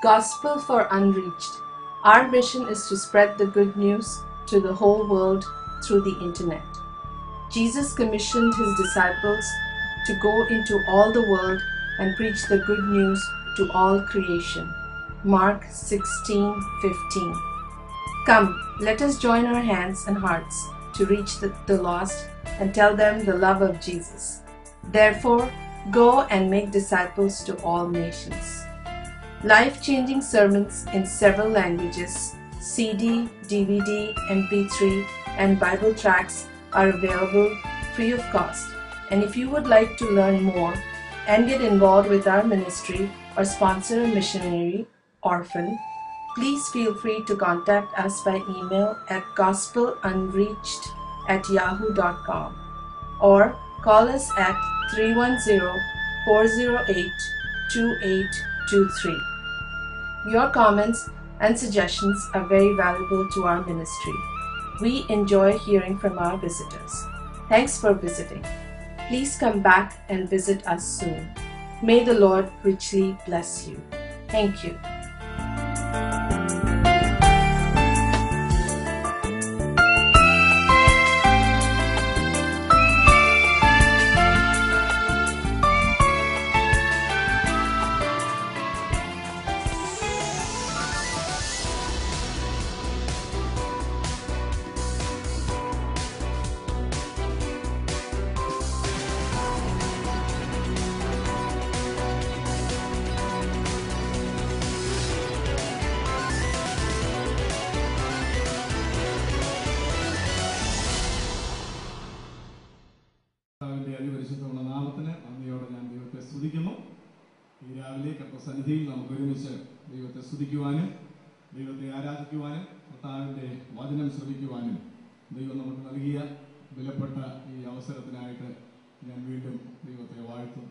Gospel for Unreached. Our mission is to spread the good news to the whole world through the internet. Jesus commissioned his disciples to go into all the world and preach the good news to all creation. Mark 16:15. Come, let us join our hands and hearts to reach the lost and tell them the love of Jesus. Therefore, go and make disciples to all nations. Life-changing sermons in several languages, CD, DVD, MP3, and Bible tracts are available free of cost. And if you would like to learn more and get involved with our ministry or sponsor a missionary, orphan, please feel free to contact us by email at gospelunreached@yahoo.com or call us at 310-408-2823. Your comments and suggestions are very valuable to our ministry. We enjoy hearing from our visitors. Thanks for visiting. Please come back and visit us soon. May the Lord richly bless you. Thank you. സന്നിധിയിൽ നമുക്ക് ഒരുമിച്ച് ദൈവത്തെ സ്തുതിക്കുവാനും ദൈവത്തെ ആരാധിക്കുവാനും കർത്താവിൻ്റെ വചനം ശ്രവിക്കുവാനും ദൈവം നമുക്ക് നൽകിയ വിലപ്പെട്ട ഈ അവസരത്തിനായിട്ട് ഞാൻ വീണ്ടും ദൈവത്തെ വാഴ്ത്തും.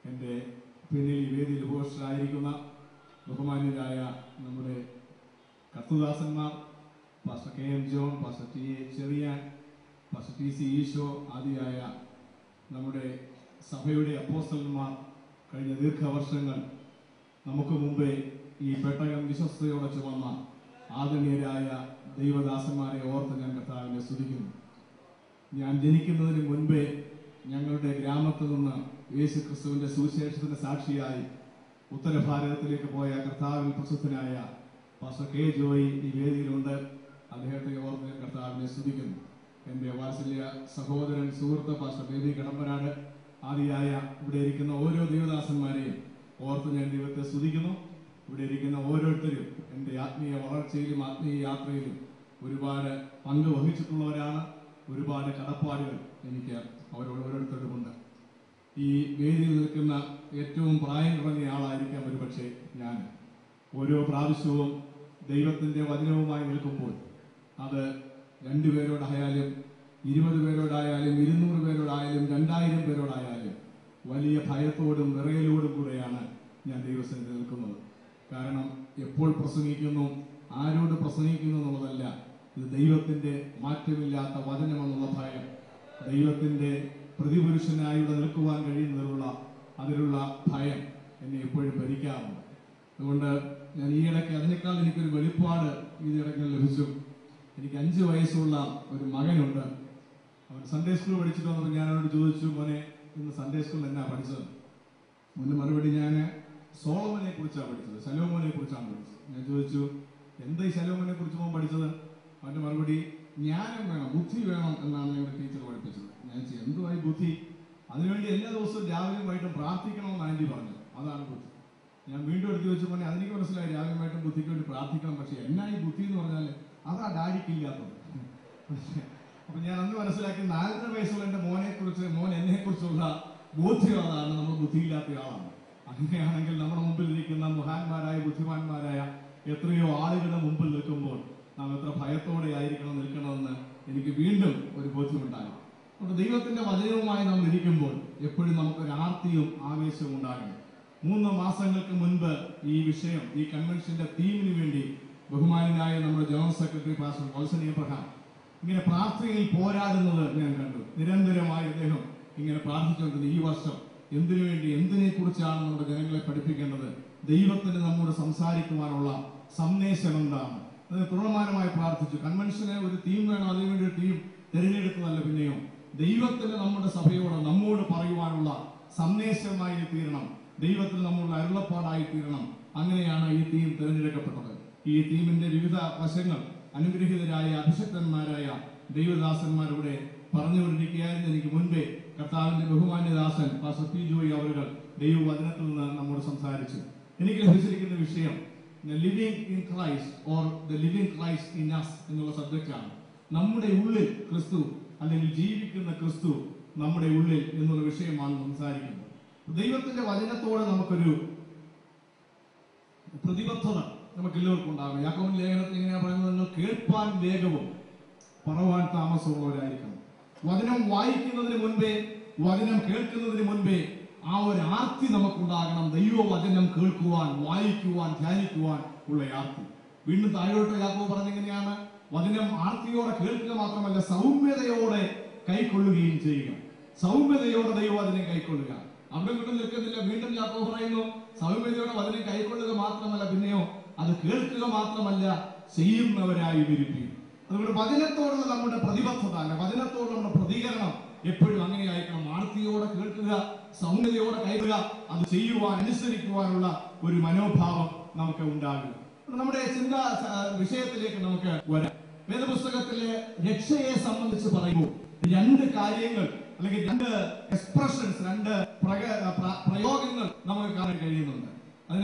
എൻ്റെ പിന്നിൽ ഈ വേദിയിൽ ഉപവിഷ്ടരായിരിക്കുന്ന ബഹുമാന്യരായ നമ്മുടെ കർത്തുദാസന്മാർ, pastor KM John, pastor TA Cherian, pastor TC Easo ആദിയായ നമ്മുടെ സഭയുടെ അപ്പോസ്തലന്മാർ, കഴിഞ്ഞ ദീർഘവർഷങ്ങൾ നമുക്ക് മുമ്പേ ഈ പെട്ടകം വിശ്വസ്തയോടെ ചുമന്ന ആദരണീയരായ ദൈവദാസന്മാരെ ഓർത്ത് ഞാൻ കർത്താവിനെ സ്തുതിക്കുന്നു. ഞാൻ ജനിക്കുന്നതിന് മുൻപേ ഞങ്ങളുടെ ഗ്രാമത്തിൽ നിന്ന് യേശു ക്രിസ്തുവിന്റെ സുവിശേഷത്തിന്റെ സാക്ഷിയായി ഉത്തര ഭാരതത്തിലേക്ക് പോയ കർത്താവിൽ പ്രസിദ്ധനായ പാസ്റ്റർ K ജോയി ഈ വേദിയിലുണ്ട്. അദ്ദേഹത്തെ ഓർത്ത് ഞാൻ കർത്താവിനെ സ്തുതിക്കുന്നു. എൻ്റെ വാത്സല്യ സഹോദരൻ, സുഹൃത്ത് പാസ്റ്റർ ബേബി കടമ്പനാട് ആദിയായ ഇവിടെ ഇരിക്കുന്ന ഓരോ ദൈവദാസന്മാരെയും ഓർത്ത് ഞാൻ ദൈവത്തെ സ്തുതിക്കുന്നു. ഇവിടെ ഇരിക്കുന്ന ഓരോരുത്തരും എൻ്റെ ആത്മീയ വളർച്ചയിലും ആത്മീയ യാത്രയിലും ഒരുപാട് പങ്ക് വഹിച്ചിട്ടുള്ളവരാണ്. ഒരുപാട് കടപ്പാടുകൾ എനിക്ക് അവരോട് ഓരോരുത്തരുമുണ്ട്. ഈ വേദിയിൽ നിൽക്കുന്ന ഏറ്റവും പ്രായം കുറഞ്ഞ ആളായിരിക്കാം ഒരുപക്ഷെ ഞാൻ. ഓരോ പ്രാവശ്യവും ദൈവത്തിൻ്റെ വചനവുമായി നിൽക്കുമ്പോൾ അത് 2 പേരോടായാലും 20 പേരോടായാലും 200 പേരോടായാലും 2000 പേരോടായാലും വലിയ ഭയത്തോടും വിറയലോടും കൂടെയാണ് ഞാൻ ദൈവസന്നിധിയിൽ നിൽക്കുന്നത്. കാരണം എപ്പോൾ പ്രസംഗിക്കുന്നു, ആരോട് പ്രസംഗിക്കുന്നു എന്നുള്ളതല്ല, ഇത് ദൈവത്തിൻ്റെ മാറ്റമില്ലാത്ത വചനമെന്നുള്ള ഭയം, ദൈവത്തിൻ്റെ പ്രതിപുരുഷനായി ഇവിടെ നിൽക്കുവാൻ കഴിയുന്നതിനുള്ള അതിലുള്ള ഭയം എന്നെ എപ്പോഴും ഭരിക്കാറുണ്ട്. അതുകൊണ്ട് ഞാൻ ഈയിടയ്ക്ക് അതിനേക്കാൾ എനിക്കൊരു വെളിപ്പാട് ഈയിടയ്ക്ക് ലഭിച്ചു. എനിക്ക് 5 വയസ്സുള്ള ഒരു മകനുണ്ട്. അവൻ സൺഡേ സ്കൂൾ പഠിച്ചിട്ട് വന്നപ്പോൾ ഞാൻ അവനോട് ചോദിച്ചു, മോനെ ഇന്ന് സൺഡേ സ്കൂളിൽ എന്നാ പഠിച്ചത്? മോൻ്റെ മറുപടി, ഞാൻ സോളമനെ കുറിച്ചാണ് പഠിച്ചത്, ശലോമോനെ കുറിച്ചാണ് പഠിച്ചത്. ഞാൻ ചോദിച്ചു, എന്താ ഈ ശലോമോനെ കുറിച്ച് മോൻ പഠിച്ചത്? അവൻ്റെ മറുപടി, ജ്ഞാനം വേണം, ബുദ്ധി വേണം എന്നാണ് ഞങ്ങളുടെ ടീച്ചർ പഠിപ്പിച്ചത്. ഞാൻ ചോദിച്ചു, എന്തുവായി ബുദ്ധി? അതിനുവേണ്ടി എല്ലാ ദിവസവും രാവിലെയും വൈകിട്ടും പ്രാർത്ഥിക്കണമെന്ന് ആൻറ്റി പറഞ്ഞു, അതാണ് ബുദ്ധി. ഞാൻ വീണ്ടും എടുത്ത് വെച്ചു, മോനെ അതെനിക്ക് മനസ്സിലായി, രാവിലെയും വൈകിട്ടും ബുദ്ധിക്ക് വേണ്ടി പ്രാർത്ഥിക്കണം, പക്ഷെ എന്നാ ഈ ബുദ്ധി എന്ന് പറഞ്ഞാൽ അതാ ഡാഡിക്കില്ലാത്തത്. അപ്പൊ ഞാൻ അന്ന് മനസ്സിലാക്കി 4.5 വയസ്സുള്ള എൻ്റെ മോൻ എന്നെ കുറിച്ചുള്ള ബോധ്യം അതാണ്, നമ്മൾ ബുദ്ധിയില്ലാത്ത ആളാണ്. അങ്ങനെയാണെങ്കിൽ നമ്മുടെ മുമ്പിൽ ഇരിക്കുന്ന മഹാന്മാരായ ബുദ്ധിമാന്മാരായ എത്രയോ ആളുകളുടെ മുമ്പിൽ നിൽക്കുമ്പോൾ നാം എത്ര ഭയത്തോടെ ആയിരിക്കണം നിൽക്കണമെന്ന് എനിക്ക് വീണ്ടും ഒരു ബോധ്യമുണ്ടായി. അതുകൊണ്ട് ദൈവത്തിന്റെ വചനവുമായി നാം ഇരിക്കുമ്പോൾ എപ്പോഴും നമുക്കൊരു ആർത്തിയും ആവേശവും ഉണ്ടാകണം. 3 മാസങ്ങൾക്ക് മുൻപ് ഈ വിഷയം, ഈ കൺവെൻഷന്റെ തീമിന് വേണ്ടി ബഹുമാനായ നമ്മുടെ general secretary pastor Valsan Abraham ഇങ്ങനെ പ്രാർത്ഥനയിൽ പോരാടുന്നത് ഞാൻ കണ്ടു. നിരന്തരമായി അദ്ദേഹം ഇങ്ങനെ പ്രാർത്ഥിച്ചുകൊണ്ടിരുന്നു. ഈ വർഷം എന്തിനു വേണ്ടി, എന്തിനെ കുറിച്ചാണ് നമ്മുടെ ജനങ്ങളെ പഠിപ്പിക്കേണ്ടത്, ദൈവത്തിന് നമ്മോട് സംസാരിക്കുവാനുള്ള സന്ദേശം എന്താണ്? അത് തുടർമാനമായി പ്രാർത്ഥിച്ചു. കൺവെൻഷന് ഒരു തീം വേണം, അതിനുവേണ്ടി ഒരു തീം തിരഞ്ഞെടുത്തതല്ല. പിന്നെയോ ദൈവത്തിന് നമ്മുടെ സഭയോട് നമ്മോട് പറയുവാനുള്ള സന്ദേശമായി തീരണം, ദൈവത്തിന് നമ്മളുടെ അരുളപ്പാടായി തീരണം. അങ്ങനെയാണ് ഈ തീം തിരഞ്ഞെടുക്കപ്പെട്ടത്. ഈ തീമിന്റെ വിവിധ വശങ്ങൾ അനുഗ്രഹീതരായ അഭിഷക്തന്മാരായ ദൈവദാസന്മാരുടെ പറഞ്ഞുകൊണ്ടിരിക്കുകയായിരുന്നു. എനിക്ക് മുൻപേ കർത്താവിന്റെ ബഹുമാന്യദാസൻ പാസ്റ്റർ പി ജോയി അവരുകൾ ദൈവവചനത്തിൽ നിന്ന് നമ്മോട് സംസാരിച്ചു. എനിക്ക് ലഭിച്ചിരിക്കുന്ന വിഷയം living in Christ or the living Christ in us എന്നുള്ള സബ്ജക്റ്റാണ്. നമ്മുടെ ഉള്ളിൽ ക്രിസ്തു അല്ലെങ്കിൽ ജീവിക്കുന്ന ക്രിസ്തു നമ്മുടെ ഉള്ളിൽ എന്നുള്ള വിഷയമാണ് സംസാരിക്കുന്നത്. ദൈവത്തിന്റെ വചനത്തോട് നമുക്കൊരു പ്രതിബദ്ധത നമുക്ക് എല്ലാവർക്കും ഉണ്ടാകും. യാക്കോബിന്റെ ലേഖനത്തിൽ ഇങ്ങനെയാ പറയുന്നത്, നിങ്ങൾ കേൾപ്പാൻ വേഗവും പറവാൻ താമസമുള്ളവരായിരിക്കണം. വചനം വായിക്കുന്നതിന് മുൻപേ, വചനം കേൾക്കുന്നതിന് മുൻപേ ആ ഒരു ആർത്തി നമുക്കുണ്ടാകണം. ദൈവവചനം കേൾക്കുവാൻ, വായിക്കുവാൻ, ധ്യാനിക്കുവാൻ ഉള്ള ആർത്തി. വീണ്ടും താഴോട്ട് യാക്കോബ് പറഞ്ഞെങ്ങനെയാണ്? വചനം ആർത്തിയോടെ കേൾക്കുക മാത്രമല്ല, സൗമ്യതയോടെ കൈക്കൊള്ളുകയും ചെയ്യുക. സൗമ്യതയോടെ ദൈവവചനം കൈക്കൊള്ളുക. അവിടെ വീണ്ടും നിൽക്കുന്നില്ല. വീണ്ടും യാക്കോബ് പറയുന്നു, സൗമ്യതയോടെ വചനം കൈക്കൊള്ളുക മാത്രമല്ല, പിന്നെയോ അത് കേൾക്കുക മാത്രമല്ല, ചെയ്യുന്നവരായി വിരിപ്പിക്കും. അതുകൊണ്ട് വചനത്തോടുള്ള നമ്മുടെ പ്രതിബദ്ധത, വചനത്തോടുള്ള നമ്മുടെ പ്രതികരണം എപ്പോഴും അങ്ങനെ ആയിരിക്കണം. ആർത്തിയോടെ കേൾക്കുക, സൗമ്യതയോടെ കൈകൊള്ളുക, അത് ചെയ്യുവാൻ, അനുസരിക്കുവാനുള്ള ഒരു മനോഭാവം നമുക്ക് ഉണ്ടാകുക. നമ്മുടെ ചിന്താ വിഷയത്തിലേക്ക് നമുക്ക് വരാം. വേദപുസ്തകത്തിലെ രക്ഷയെ സംബന്ധിച്ച് പറയുമ്പോൾ രണ്ട് കാര്യങ്ങൾ അല്ലെങ്കിൽ രണ്ട് എക്സ്പ്രഷൻസ്, രണ്ട് പ്രയോഗങ്ങൾ നമുക്ക് കാണാൻ കഴിയുന്നുണ്ട്.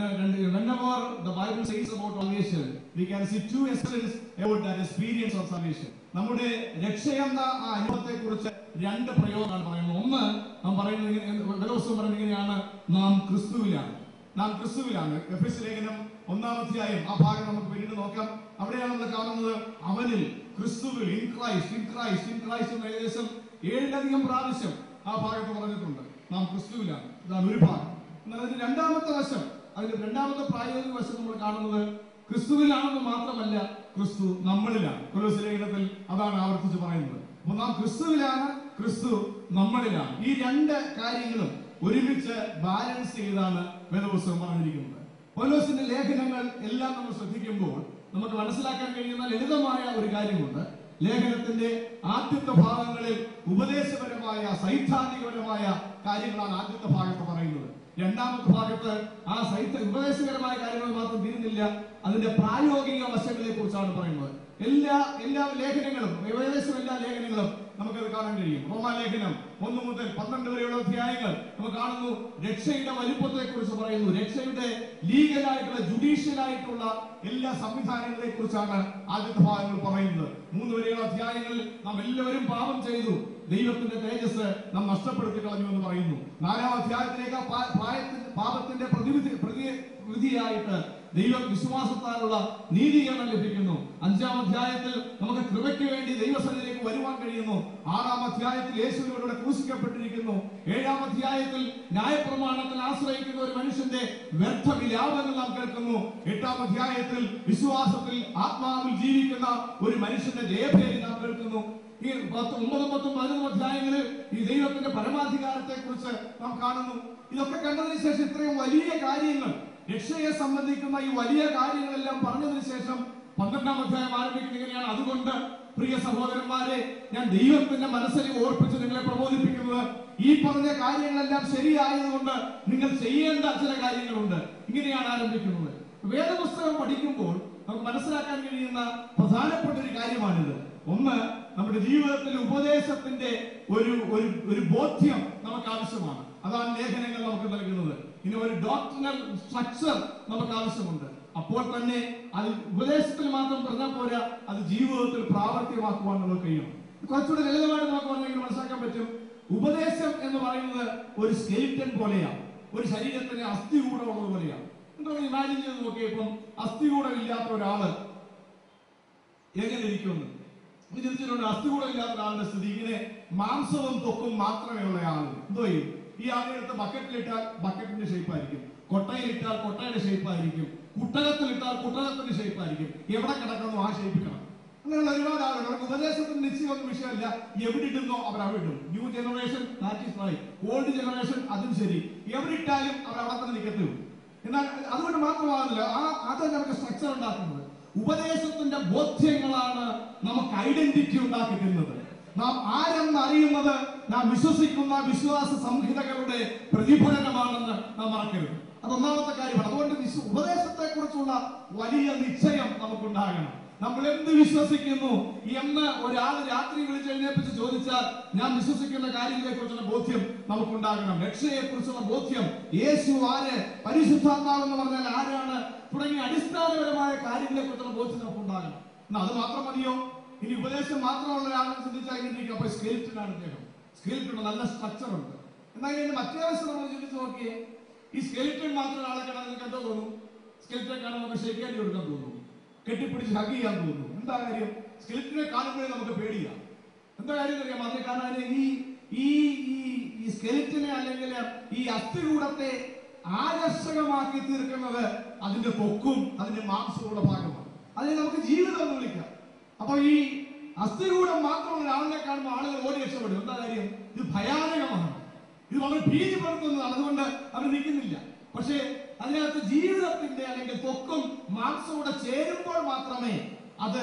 Whenever the Bible says about salvation, we can see two expressions about that experience of salvation. നമ്മുടെ രക്ഷയെന്ന ആ അനുഭവത്തെ കുറിച്ച് രണ്ട് പ്രയോഗങ്ങളാണ് പറയുന്നത്. ഒന്ന്, നാം പറയുന്നത് വേദപുസ്തകം പറയുന്നത് ഇങ്ങനെയാണ്, നാം ക്രിസ്തുവിലാണ്. നാം ക്രിസ്തുവിലാണ്. എഫെസ്യ ലേഖനം 1-ാം അധ്യായം ആ ഭാഗം നമുക്ക് പിന്നീട് നോക്കാം. അവിടെയാണ് നമ്മൾ കാണുന്നത്, അവനിൽ, ക്രിസ്തുവിൽ, in Christ, in Christ, in Christ എന്ന് ഏകദേശം 7 പ്രാവശ്യം ആ ഭാഗത്ത് പറഞ്ഞിട്ടുണ്ട്. നാം ക്രിസ്തുവിലാണ്. ഇതാണ് ഒരു ഭാഗം. എന്നാൽ അതിന്റെ രണ്ടാമത്തെ വശം, അതിന്റെ രണ്ടാമത്തെ പ്രായോഗിക വശം നമ്മൾ കാണുന്നത് ക്രിസ്തുവിലാണെന്ന് മാത്രമല്ല, ക്രിസ്തു നമ്മളിലാണ്. കൊലോസ്യ ലേഖനത്തിൽ അതാണ് ആവർത്തിച്ച് പറയുന്നത്. അപ്പൊ നാം ക്രിസ്തുവിലാണ്, ക്രിസ്തു നമ്മളിലാണ്. ഈ രണ്ട് കാര്യങ്ങളും ഒരുമിച്ച് ബാലൻസ് ചെയ്താണ് വേദപുസ്തകം പറഞ്ഞിരിക്കുന്നത്. പൗലോസിന്റെ ലേഖനങ്ങൾ എല്ലാം നമ്മൾ ശ്രദ്ധിക്കുമ്പോൾ നമുക്ക് മനസ്സിലാക്കാൻ കഴിയുന്ന ലളിതമായ ഒരു കാര്യമുണ്ട്. ലേഖനത്തിന്റെ ആദ്യത്തെ ഭാഗങ്ങളിൽ ഉപദേശപരമായ, സൈദ്ധാന്തികപരമായ കാര്യങ്ങളാണ് ആദ്യത്തെ ഭാഗത്ത് പറയുന്നത്. രണ്ടാമത്തെ ഭാഗത്ത് ആ ഉപദേശകരമായ കാര്യങ്ങൾ മാത്രം തീരുന്നില്ല, അതിന്റെ പ്രായോഗിക വശങ്ങളെ കുറിച്ചാണ് പറയുന്നത്. എല്ലാ ലേഖനങ്ങളും, ഏകദേശം എല്ലാ ലേഖനങ്ങളും നമുക്കത് കാണാൻ കഴിയും. റോമാലേഖനം 1 മുതൽ 12 വരെയുള്ള അധ്യായങ്ങൾ നമുക്ക് കാണുന്നു. രക്ഷയുടെ വലുപ്പത്തെ കുറിച്ച് പറയുന്നു. രക്ഷയുടെ ലീഗലായിട്ടുള്ള, ജുഡീഷ്യലായിട്ടുള്ള എല്ലാ സംവിധാനങ്ങളെ കുറിച്ചാണ് ആദ്യത്തെ ഭാഗങ്ങൾ പറയുന്നത്. 3 വരെയുള്ള അധ്യായങ്ങളിൽ നാം എല്ലാവരും പാപം ചെയ്തു, ദൈവത്തിന്റെ തേജസ് നാം നഷ്ടപ്പെടുത്തി കളഞ്ഞു എന്ന് പറയുന്നു. 4-ാം അധ്യായത്തിലേക്ക് പാപത്തിന്റെ പ്രതിവിധിയായിട്ട് ദൈവവിശ്വാസത്താലുള്ള നീതീകരണം ലഭിക്കുന്നു. 5-ാം അധ്യായത്തിൽ നമുക്ക് കൃപയ്ക്ക് വേണ്ടി ദൈവസന്നിധിയിലേക്ക് വരുവാൻ കഴിയുന്നു. 6-ാം അധ്യായത്തിൽ യേശുവിലൂടെ ക്രൂശിക്കപ്പെട്ടിരിക്കുന്നു. 7-ാം അധ്യായത്തിൽ ന്യായപ്രമാണത്തിൽ ആശ്രയിക്കുന്ന ഒരു മനുഷ്യന്റെ വ്യർത്ഥ വിലാപങ്ങൾ നാം കേൾക്കുന്നു. 8-ാം അധ്യായത്തിൽ വിശ്വാസത്തിൽ, ആത്മാവിൽ ജീവിക്കുന്ന ഒരു മനുഷ്യന്റെ ജയഭേരി നാം കേൾക്കുന്നു. ഈ 9, 10, 11 അധ്യായങ്ങളിൽ ഈ ദൈവത്തിന്റെ പരമാധികാരത്തെ കുറിച്ച് നാം കാണുന്നു. ഇതൊക്കെ കണ്ടതിന് ശേഷം ഇത്രയും വലിയ കാര്യങ്ങൾ, രക്ഷയെ സംബന്ധിക്കുന്ന ഈ വലിയ കാര്യങ്ങളെല്ലാം പറഞ്ഞതിന് ശേഷം 12-ാം അധ്യായം ആരംഭിക്കുന്നത് ഇങ്ങനെയാണ്. അതുകൊണ്ട് പ്രിയ സഹോദരന്മാരെ, ഞാൻ ദൈവത്തിന്റെ മനസ്സിനെ ഓർപ്പിച്ച് നിങ്ങളെ പ്രബോധിപ്പിക്കുന്നത്, ഈ പറഞ്ഞ കാര്യങ്ങളെല്ലാം ശരിയായതുകൊണ്ട് നിങ്ങൾ ചെയ്യേണ്ട ചില കാര്യങ്ങളുണ്ട്. ഇങ്ങനെയാണ് ആരംഭിക്കുന്നത്. വേദപുസ്തകം പഠിക്കുമ്പോൾ നമുക്ക് മനസ്സിലാക്കാൻ കഴിയുന്ന പ്രധാനപ്പെട്ട ഒരു കാര്യമാണിത്. ഒന്ന്, നമ്മുടെ ജീവിതത്തിൽ ഉപദേശത്തിന്റെ ഒരു ബോധ്യം നമുക്ക് ആവശ്യമാണ്. അതാണ് ലേഖനങ്ങൾ നമുക്ക് നൽകുന്നത്. ഇനി ഒരു ഡോക്ടറിനൽ സ്ട്രക്ചർ നമുക്ക് ആവശ്യമുണ്ട്. അപ്പോൾ തന്നെ അത് ഉപദേശത്തിൽ മാത്രം പറഞ്ഞാൽ പോരാ, അത് ജീവിതത്തിൽ പ്രാവർത്തികമാക്കുവാൻ നമുക്ക് കഴിയണം. കുറച്ചുകൂടെ ലളിതമായിട്ട് നമുക്ക് പറഞ്ഞെങ്കിൽ മനസ്സിലാക്കാൻ പറ്റും. ഉപദേശം എന്ന് പറയുന്നത് ഒരു സ്കെലിറ്റൻ പോലെയാണ്, ഒരു ശരീരത്തിന് അസ്ഥികൂടമുള്ളത് പോലെയാണ്. എന്താണ് ഇമാജിൻ ചെയ്ത് നോക്കിയപ്പം അസ്ഥികൂടം ഇല്ലാത്ത ഒരാള് എങ്ങനെ ഇരിക്കുമെന്ന് ചിന്തിച്ചിട്ടുണ്ട്. അസ്ഥികൂടം ഇല്ലാത്ത ഒരാളുടെ സ്ഥിതി ഇങ്ങനെ മാംസവും ത്വക്കും മാത്രമേ ഉള്ള ആള് എന്തോ ചെയ്യും? ഈ ആളുകളെടുത്ത് ബക്കറ്റിലിട്ടാൽ ബക്കറ്റിന്റെ ഷേപ്പായിരിക്കും, കൊട്ടയിലിട്ടാൽ കൊട്ടയുടെ ഷേപ്പായിരിക്കും, കുട്ടകത്തിലിട്ടാൽ കുട്ടകത്തിന്റെ ഷേപ്പായിരിക്കും. എവിടെ കിടക്കുന്നു ആ ഷേപ്പിൽ കിടക്കും. അങ്ങനെയുള്ള ഒരുപാട് ആളുകൾ. അവർക്ക് ഉപദേശത്തിന് നിശ്ചയമൊന്നും വിഷയമല്ല, എവിടെ ഇടുന്നോ അവർ അവിടെ ഇടും. ന്യൂ ജനറേഷൻ ഓൾഡ് ജനറേഷൻ അതും ശരി, എവിടെ ഇട്ടാലും അവർ അവിടെ തന്നെ നിൽക്കത്തുള്ളൂ. എന്നാൽ അതുകൊണ്ട് മാത്രമാകുന്നില്ല, അത് നമുക്ക് സ്ട്രക്ചർ ഉണ്ടാക്കുന്നത്. ഉപദേശത്തിന്റെ ബോധ്യങ്ങളാണ് നമുക്ക് ഐഡന്റിറ്റി ഉണ്ടാക്കി തരുന്നത്. നാം ആരെന്ന് അറിയുന്നത് നാം വിശ്വസിക്കുന്ന വിശ്വാസ സംഹിതകളുടെ പ്രതിഫലനമാണെന്ന് നാം മറക്കരുത്. അത് ഒന്നാമത്തെ കാര്യമാണ്. അതുകൊണ്ട് ഉപദേശത്തെ കുറിച്ചുള്ള വലിയ നിശ്ചയം നമുക്കുണ്ടാകണം. നമ്മൾ എന്ത് വിശ്വസിക്കുന്നു എന്ന് ഒരാൾ രാത്രി വിളിച്ച് എഴുന്നേപ്പിച്ച് ചോദിച്ചാൽ ഞാൻ വിശ്വസിക്കുന്ന കാര്യങ്ങളെ കുറിച്ചുള്ള ബോധ്യം നമുക്കുണ്ടാകണം. രക്ഷയെ കുറിച്ചുള്ള ബോധ്യം, യേശു ആര്, പരിശുദ്ധാത്മാവെന്ന് പറഞ്ഞാൽ ആരാണ് തുടങ്ങിയ അടിസ്ഥാനപരമായ കാര്യങ്ങളെ കുറിച്ചുള്ള ബോധ്യം നമുക്കുണ്ടാകണം. എന്നാൽ അത് മാത്രം മതിയോ? ഇനി ഉപദേശം മാത്രമുള്ള ഒരാളെന്ന് ചിന്തിച്ചാൽ അപ്പൊ സ്കെലിറ്റനാണ് അദ്ദേഹം. സ്കെലിറ്റൻ നല്ല സ്ട്രക്ചർ ഉണ്ട്. എന്നാൽ ഇതിന്റെ മറ്റേ വശം നമ്മൾ ചിന്തിച്ച് നോക്കിയേ, ഈ സ്കെലിറ്റൻ മാത്രം ആളെ കാണാൻ നിങ്ങൾക്ക് എന്തോ തോന്നും? സ്കെലിറ്റനെ കാണാൻ നമുക്ക് ഷെയ്ക്കാൻഡി കൊടുക്കാൻ തോന്നും, കെട്ടിപ്പിടിച്ച് ഹഗ് ചെയ്യാൻ തോന്നും. എന്താ കാര്യം? സ്കെലിറ്റനെ കാണുമ്പോഴേ നമുക്ക് പേടിയാണ്. എന്താ കാര്യം അറിയാം? അതിനെ കാണാൻ ഈ സ്കെലിറ്റനെ അല്ലെങ്കിൽ ഈ അസ്ഥികൂടത്തെ ആകർഷകമാക്കി തീർക്കുന്നത് അതിന്റെ തൊക്കും അതിന്റെ മാംസമുള്ള ഭാഗമാണ്. അതിനെ നമുക്ക് ജീവിതം എന്ന് വിളിക്കാം. അപ്പൊ ഈ അസ്ഥികൂടം മാത്രമുള്ള ഒരാളിനെ കാണുമ്പോൾ ആളുകൾ ഓടി രക്ഷപ്പെടും. എന്താ കാര്യം? ഇത് ഭയാനകമാണ്, ഇത് വളരെ ഭീതിപ്പെടുത്തുന്നതാണ്. അതുകൊണ്ട് അവർ നിൽക്കുന്നില്ല. പക്ഷേ അതിനകത്ത് ജീവിതത്തിന്റെ അല്ലെങ്കിൽ തൊക്കും മാംസവും ചേരുമ്പോൾ മാത്രമേ അത്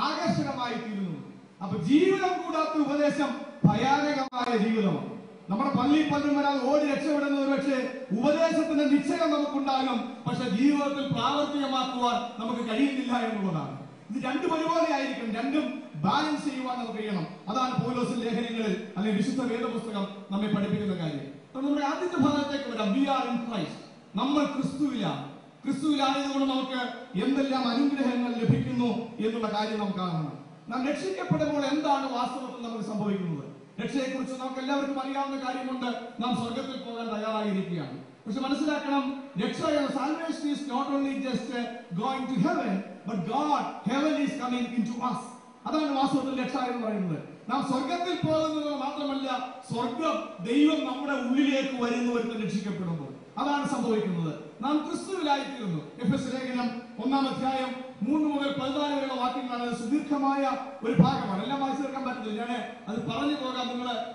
ആകർഷകമായി തീരുന്നു. അപ്പൊ ജീവിതം കൂടാത്ത ഉപദേശം ഭയാനകമായ ജീവിതമാണ്. നമ്മുടെ പള്ളിയിൽ വരാതെ ഓടി രക്ഷപ്പെടുന്നത് പക്ഷേ ഉപദേശത്തിന്റെ നിശ്ചയം നമുക്കുണ്ടാകും, പക്ഷെ ജീവിതത്തിൽ പ്രാവർത്തികമാക്കുവാൻ നമുക്ക് കഴിയുന്നില്ല എന്നുള്ളതാണ്. ഇത് രണ്ടും ഒരുപോലെ ആയിരിക്കും, രണ്ടും ബാലൻസ് ചെയ്യുവാൻ നമുക്ക് കഴിയണം. അതാണ് പൗലോസിന്റെ ലേഖനങ്ങളിൽ അല്ലെങ്കിൽ വിശുദ്ധ വേദപുസ്തകം നമ്മെ പഠിപ്പിക്കുന്ന കാര്യം. നമ്മുടെ ആദ്യത്തെ ഭാഗത്തേക്ക് വരാം. We are in Christ. നമ്മൾ ക്രിസ്തുവിലാണ്. ക്രിസ്തുവിലായതുകൊണ്ട് നമുക്ക് എന്തെല്ലാം അനുഗ്രഹങ്ങൾ ലഭിക്കുന്നു എന്നുള്ള കാര്യം നമുക്ക് കാണണം. നാം രക്ഷിക്കപ്പെടുമ്പോൾ എന്താണ് വാസ്തവത്തിൽ നമുക്ക് സംഭവിക്കുന്നത്? രക്ഷയെക്കുറിച്ച് നമുക്ക് എല്ലാവർക്കും അറിയാവുന്ന കാര്യമുണ്ട്. നാം സ്വർഗത്തിൽ പോകാൻ തയ്യാറായിരിക്കുകയാണ്. പക്ഷെ മനസ്സിലാക്കണം, രക്ഷ salvation is not only just going to heaven, but God heaven is coming into us. അതാണ് വാസ്തവത്തിൽ രക്ഷ എന്ന് പറയുന്നത്. നാം സ്വർഗത്തിൽ പോകുന്നത് മാത്രമല്ല, സ്വർഗം ദൈവം നമ്മുടെ ഉള്ളിലേക്ക് വരുന്നവർക്ക് രക്ഷിക്കപ്പെടുമ്പോൾ അതാണ് സംഭവിക്കുന്നത്. നാം ക്രിസ്തുവിലായിത്തീരുന്നു. എഫെസ്യ ലേഖനം 1-ാം അധ്യായം 3 മുതൽ 14 വരെയുള്ള വാക്യങ്ങളാണ്. സുദീർഘമായ ഒരു ഭാഗമാണ്, എല്ലാം വായിച്ചു തീർക്കാൻ പറ്റുന്നില്ല. ഞാൻ അത് പറഞ്ഞു പോകാം.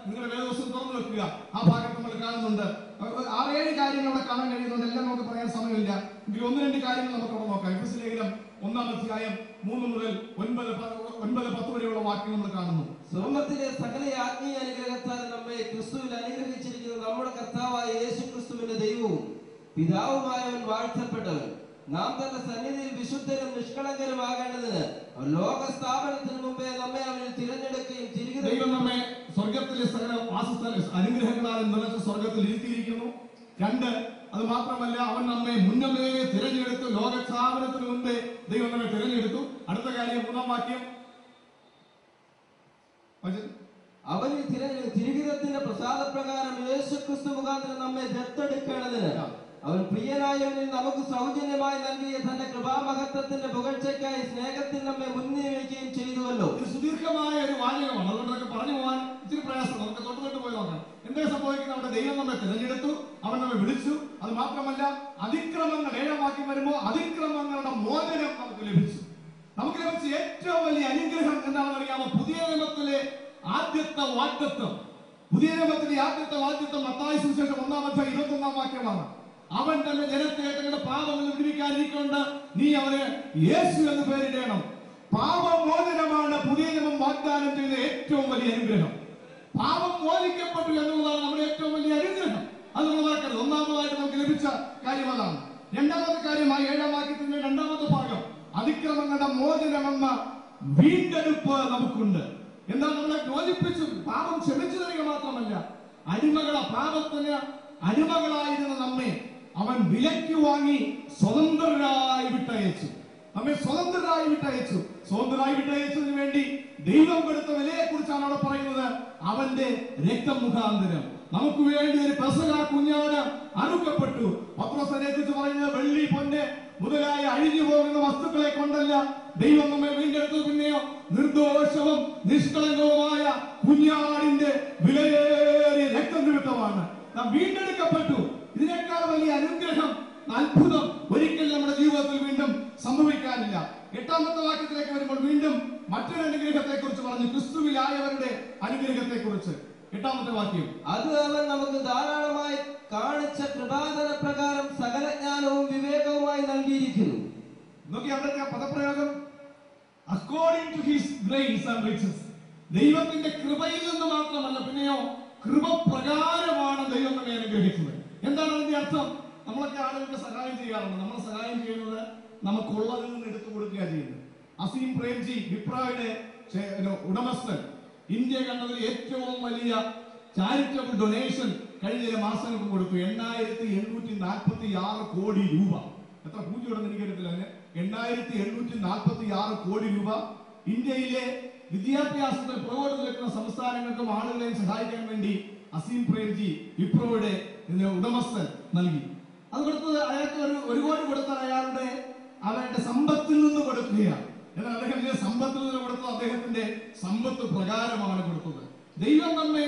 നിങ്ങളുടെ വേദപുസ്തകം തുറന്നു വെക്കുക. ആ ഭാഗം നമ്മൾ കാണുന്നുണ്ട്. 6-7 കാര്യങ്ങൾ അവിടെ കാണാൻ കഴിയുന്നുണ്ട്. എല്ലാം നമുക്ക് പറയാൻ സമയമില്ല. എങ്കിൽ 1-2 കാര്യങ്ങൾ നമുക്ക് അവിടെ നോക്കാം. എഫെസ്യ ലേഖനം 1-ാം അധ്യായം 3 മുതൽ 9-10 വരെയുള്ള വാക്യം നമ്മൾ കാണുന്നു. സ്വർഗ്ഗത്തിലെ സകല ആത്മീയ അനുഗ്രഹത്താൽ നമ്മെ ക്രിസ്തുവിൽ അനുഗ്രഹിച്ചിരിക്കുന്ന നമ്മുടെ കർത്താവായ യേശു ക്രിസ്തുവിന്റെ ദൈവവും പിതാവുമായവൻ വാഴ്ത്തപ്പെട്ടവൻ. നാം തന്റെ സന്നിധിയിൽ വിശുദ്ധരും നിഷ്കളങ്കരുമാകേണ്ടതിന് ലോക സ്ഥാപനത്തിന് മുമ്പേ നമ്മെ അവനിൽ തിരഞ്ഞെടുക്കുകയും ദൈവം നമ്മെ സ്വർഗത്തിലെ സകല വാസസ്ഥല അനുഗ്രഹങ്ങളാൽ നിറച്ച സ്വർഗത്തിൽ ഇരുത്തിയിരിക്കുന്നു. 2, അത് മാത്രമല്ല, അവൻ നമ്മെ മുന്നമേ തിരഞ്ഞെടുത്തു. ലോക സ്ഥാപനത്തിന് മുമ്പേ ദൈവം നമ്മെ തിരഞ്ഞെടുത്തു. അടുത്ത കാര്യം 3-ാം വാക്യം, അവനിൽ തിരുഹിതത്തിന്റെ പ്രസാദപ്രകാരം യേശു ക്രിസ്തു മുഖാന്തരം നമ്മെ ദത്തെടുക്കേണ്ടതിന് അവൻ പ്രിയനായവനിൽ നമുക്ക് സൗജന്യമായി നൽകിയ തന്റെ കൃപാമഹത്വത്തിന്റെ പുകഴ്ചയ്ക്കായി സ്നേഹത്തിൽ നമ്മെ മുൻനിർവഹിക്കുകയും ചെയ്തുവല്ലോ. ഇത് സുദീർഘമായ ഒരു വാചകമാണ്. അതുകൊണ്ടൊക്കെ പറഞ്ഞു പോകാൻ ഇച്ചിരി പ്രയാസം. നമുക്ക് തൊട്ട് പോയി നോക്കാം. എന്താ സംഭവിക്കുന്നത്? അവിടെ ദൈവം നമ്മെ തിരഞ്ഞെടുത്തു, അവൻ നമ്മെ വിളിച്ചു. അത് മാത്രമല്ല, അതിക്രമങ്ങൾ 7-ാം വാക്യം വരുമ്പോൾ അതിക്രമങ്ങളുടെ മോചനം നമുക്ക് ലഭിച്ചു. നമുക്ക് ലഭിച്ച ഏറ്റവും വലിയ അനുഗ്രഹം എന്താണെന്ന് അറിയാമോ? പുതിയ നിയമത്തിലെ ആദ്യത്തെ വാഗ്ദത്തം. പുതിയ നിയമത്തിലെ ആദ്യത്തെ വാഗ്ദത്തം മത്തായി സുവിശേഷം 1-ാം അധ്യായം 21-ാം വാക്യമാണ്. അവൻ തന്റെ ജനത്തെ തങ്ങളുടെ പാപങ്ങൾ വിടുവിക്കാതിരിക്കൊണ്ട് നീ അവന് യേശു എന്ന് പേരിടണം. പാപമോചനമാണ് പുതിയ നിയമം വാഗ്ദാനം ചെയ്ത ഏറ്റവും വലിയ അനുഗ്രഹം. പാപം മോചിക്കപ്പെട്ടു എന്നുള്ളതാണ് നമ്മുടെ ഏറ്റവും വലിയ അനുഗ്രഹം. അത് നമ്മൾ മറക്കരുത്. ഒന്നാമതായിട്ട് നമുക്ക് ലഭിച്ച കാര്യം അതാണ്. 2-ാമത്തെ കാര്യമായി 7-ാം വാക്യത്തിന്റെ 2-ാമത്തെ ഭാഗം, അതിക്രമങ്ങളുടെ മോചനമെന്ന വീണ്ടെടുപ്പ് നമുക്കുണ്ട്. എന്താ? നമ്മളെ മോചിപ്പിച്ചു, പാപം ക്ഷമിച്ചു തരിക മാത്രമല്ല, പാപത്തിന് അടിമകളായിരുന്ന നമ്മെ അവൻ വിലയ്ക്ക് വാങ്ങി സ്വതന്ത്രരായി വിട്ടയച്ചു. നമ്മെ സ്വതന്ത്രരായി വിട്ടയച്ചതിന് വേണ്ടി ദൈവം കൊടുത്ത വിലയെ കുറിച്ചാണ് അവിടെ പറയുന്നത്. അവന്റെ രക്തം മുഖാന്തരം നമുക്ക് വേണ്ടി ഒരു പെസഹ കുഞ്ഞാട് അറുക്കപ്പെട്ടു. പത്രോസിനെ കുറിച്ച് പറയുന്നത് വെള്ളി, പൊന്ന് മുതലായ അഴിഞ്ഞു പോകുന്ന വസ്തുക്കളെ കൊണ്ടല്ല ദൈവം നമ്മെ വീണ്ടെടുത്തത്, പിന്നെയോ നിർദോഷവും നിഷ്കളങ്കവുമായ കുഞ്ഞാടിന്റെ വിലയേറിയ രക്തം നിമിത്തമാണ് നാം വീണ്ടെടുക്കപ്പെട്ടു. ഇതിനേക്കാൾ വലിയ അനുഗ്രഹം, അത്ഭുതം ഒരിക്കലും നമ്മുടെ ജീവിതത്തിൽ വീണ്ടും സംഭവിക്കാനില്ല. 8-ാമത്തെ വാക്യത്തിലേക്ക് വരുമ്പോൾ വീണ്ടും മറ്റൊരു അനുഗ്രഹത്തെ കുറിച്ച് പറഞ്ഞു, ക്രിസ്തുവിലായവരുടെ അനുഗ്രഹത്തെ കുറിച്ച്. 8-ാമത്തെ വാക്യം, അത് അവൻ നമുക്ക് ധാരാളമായി കാണിച്ച കൃപാദന പ്രകാരം സകല ജ്ഞാനവും വിവേകവുമായി നൽകി നൽകിയിരിക്കുന്നു. നോക്കി അവിടുത്തെ പദപ്രയോഗം according to his grace and riches. ദൈവത്തിന്റെ കൃപയിൽ നിന്ന് മാത്രമല്ല, പിന്നെയോ കൃപ പ്രകാരമാണ് ദൈവം നമ്മെ അനുഗ്രഹിച്ചത്. എന്താണ് അതിന്റെ അർത്ഥം? നമ്മളൊക്കെ ആളുകൾക്ക് സഹായം ചെയ്യാറുണ്ട്. നമ്മൾ സഹായം ചെയ്യുന്നത് നമുക്കുള്ളതിൽ നിന്ന് എടുത്തു കൊടുക്കുകയാണ് ചെയ്യുന്നത്. അസീം പ്രേംജി വിപ്രയുടെ ഉടമസ്ഥൻ ഇന്ത്യ കണ്ടതിൽ ഏറ്റവും വലിയ ചാരിറ്റബിൾ ഡൊനേഷൻ കഴിഞ്ഞ ചില മാസങ്ങൾക്ക് കൊടുത്തു. 8,846 കോടി രൂപ. എത്ര പൂജ്യം എനിക്കറിയത്തില്ല. 8,846 കോടി രൂപ ഇന്ത്യയിലെ വിദ്യാഭ്യാസത്തിൽ പുറകോട്ട് നിൽക്കുന്ന സംസ്ഥാനങ്ങൾക്കും ആളുകളെയും സഹായിക്കാൻ വേണ്ടി അസീം പ്രേംജി വിപ്രോയുടെ ഉടമസ്ഥൻ നൽകി. അത് കൊടുത്തത് അയാൾക്ക് ഒരു കോടി കൊടുത്താൽ അവരുടെ സമ്പത്തിൽ നിന്ന് കൊടുക്കുകയാണ്. എന്നാൽ അദ്ദേഹത്തിന്റെ സമ്പത്തിൽ നിന്ന് കൊടുത്തത് അദ്ദേഹത്തിന്റെ സമ്പത്ത് പ്രകാരമാണ് കൊടുത്തത്. ദൈവം നമ്മെ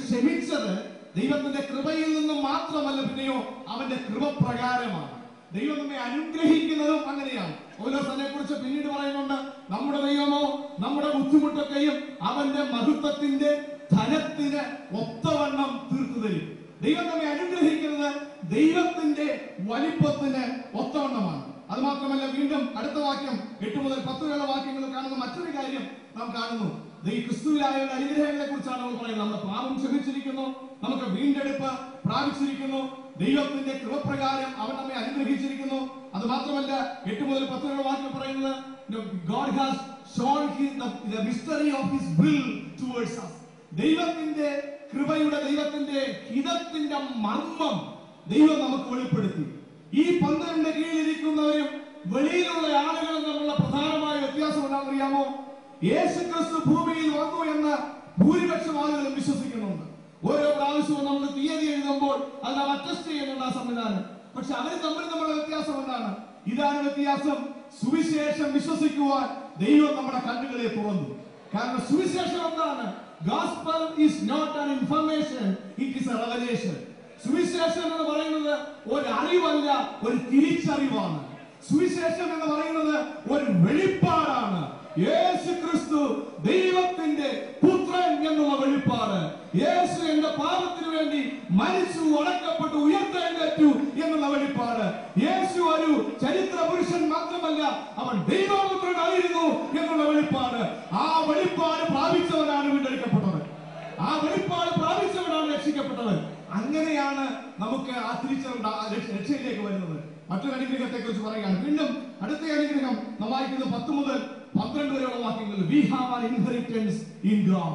ക്ഷമിച്ചത് ദൈവത്തിന്റെ കൃപയിൽ നിന്ന് മാത്രമല്ല, പിന്നെയോ അവന്റെ കൃപ പ്രകാരമാണ്. ദൈവം നമ്മെ അനുഗ്രഹിക്കുന്നതും അങ്ങനെയാണ്. പൗലോസിനെ കുറിച്ച് പിന്നീട് പറയുന്നുണ്ട്, നമ്മുടെ ദൈവമോ നമ്മുടെ ബുദ്ധിമുട്ടൊക്കെയും അവന്റെ മഹത്വത്തിന്റെ ധനത്തിന് ഒത്തവണ്ണം തീർത്തു തരും. ദൈവം നമ്മെ അനുഗ്രഹിക്കുന്നത് ദൈവത്തിന്റെ വലിപ്പത്തിന് ഒത്തവണ്ണമാണ്. അത് മാത്രമല്ല, വീണ്ടും അടുത്ത വാക്യം 8 മുതൽ 10 വരെയുള്ള വാക്യങ്ങൾ കാണുന്ന മറ്റൊരു കാര്യം നാം കാണുന്നു. ഈ ക്രിസ്തുവിലായ അനുഗ്രഹങ്ങളെ കുറിച്ചാണ് നമ്മൾ പറയുന്നത്. നമ്മുടെ പാപം ക്ഷമിച്ചിരിക്കുന്നു, നമുക്ക് വീണ്ടെടുപ്പ് പ്രാപിച്ചിരിക്കുന്നു, ദൈവത്തിന്റെ കൃപപ്രകാരം അവൻ നമ്മെ അനുഗ്രഹിച്ചിരിക്കുന്നു. അത് മാത്രമല്ല, 8 മുതൽ 10 വരെയുള്ള വാക്യം പറയുന്നത് God has shown the mystery of his will towards us. ദൈവത്തിന്റെ കൃപയുടെ, ദൈവത്തിന്റെ ഹിതത്തിന്റെ മർമ്മം ദൈവം നമുക്ക് വെളിപ്പെടുത്തി. ഈ 12 കീഴിലിരിക്കുന്നവരും വെളിയിലുള്ള ആളുകളും തമ്മിലുള്ള പ്രധാനമായ വ്യത്യാസം എന്താണെന്ന് അറിയാമോ? യേശുക്രിസ്തു ഭൂമിയിൽ വന്നു എന്ന് ഭൂരിപക്ഷം ആളുകളും വിശ്വസിക്കുന്നുണ്ട്. ഓരോ പ്രാവശ്യവും നമ്മൾ തീയതി എഴുതുമ്പോൾ അത് നാം അറ്റസ്റ്റ് ചെയ്യുന്നുണ്ട് ആ സംവിധാനം. പക്ഷെ അവർ തമ്മിലുള്ള വ്യത്യാസം എന്താണ്? ഇതാണ് വ്യത്യാസം. സുവിശേഷം വിശ്വസിക്കുവാൻ ദൈവം നമ്മുടെ കണ്ണുകളെ തുറന്നു. കാരണം സുവിശേഷം എന്താണ്? Gospel is not an information, it is a revelation. സുവിശേഷം എന്ന് പറയുന്നത് ഒരു അറിവല്ല, ഒരു തിരിച്ചറിവാണ്. സുവിശേഷം എന്ന് പറയുന്നത് ഒരു വെളിപ്പാടാണ്. യേശു ക്രിസ്തു ദൈവത്തിന്റെ പുത്രൻ എന്നുള്ള വെളിപ്പാട്. യേശു എന്റെ പാപത്തിന് വേണ്ടി മരിച്ചു, അടക്കപ്പെട്ടു, ഉയർത്തെഴുന്നേറ്റു എന്നുള്ള വെളിപ്പാട്. യേശു ഒരു ചരിത്ര പുരുഷൻ മാത്രമല്ല, അവൻ ദൈവപുത്രനായിരുന്നു എന്നുള്ള വെളിപ്പാട്. ആ വെളിപ്പാട് പ്രാപിച്ചവനാണ് വീണ്ടെടുക്കപ്പെട്ടത്. ആ വെളിപ്പാട് പ്രാപിച്ചവനാണ് രക്ഷിക്കപ്പെട്ടവൻ. അങ്ങനെയാണ് നമുക്ക് ആ രക്ഷയിലേക്ക് വരുന്നത്. മറ്റൊരു അനുഗ്രഹത്തെ കുറിച്ച് പറയുകയാണ്. വീണ്ടും അടുത്ത അനുഗ്രഹം നാം വായിക്കുന്നത് 10 മുതൽ 12 വരെയുള്ള വാക്യങ്ങൾ. We have an inheritance in God.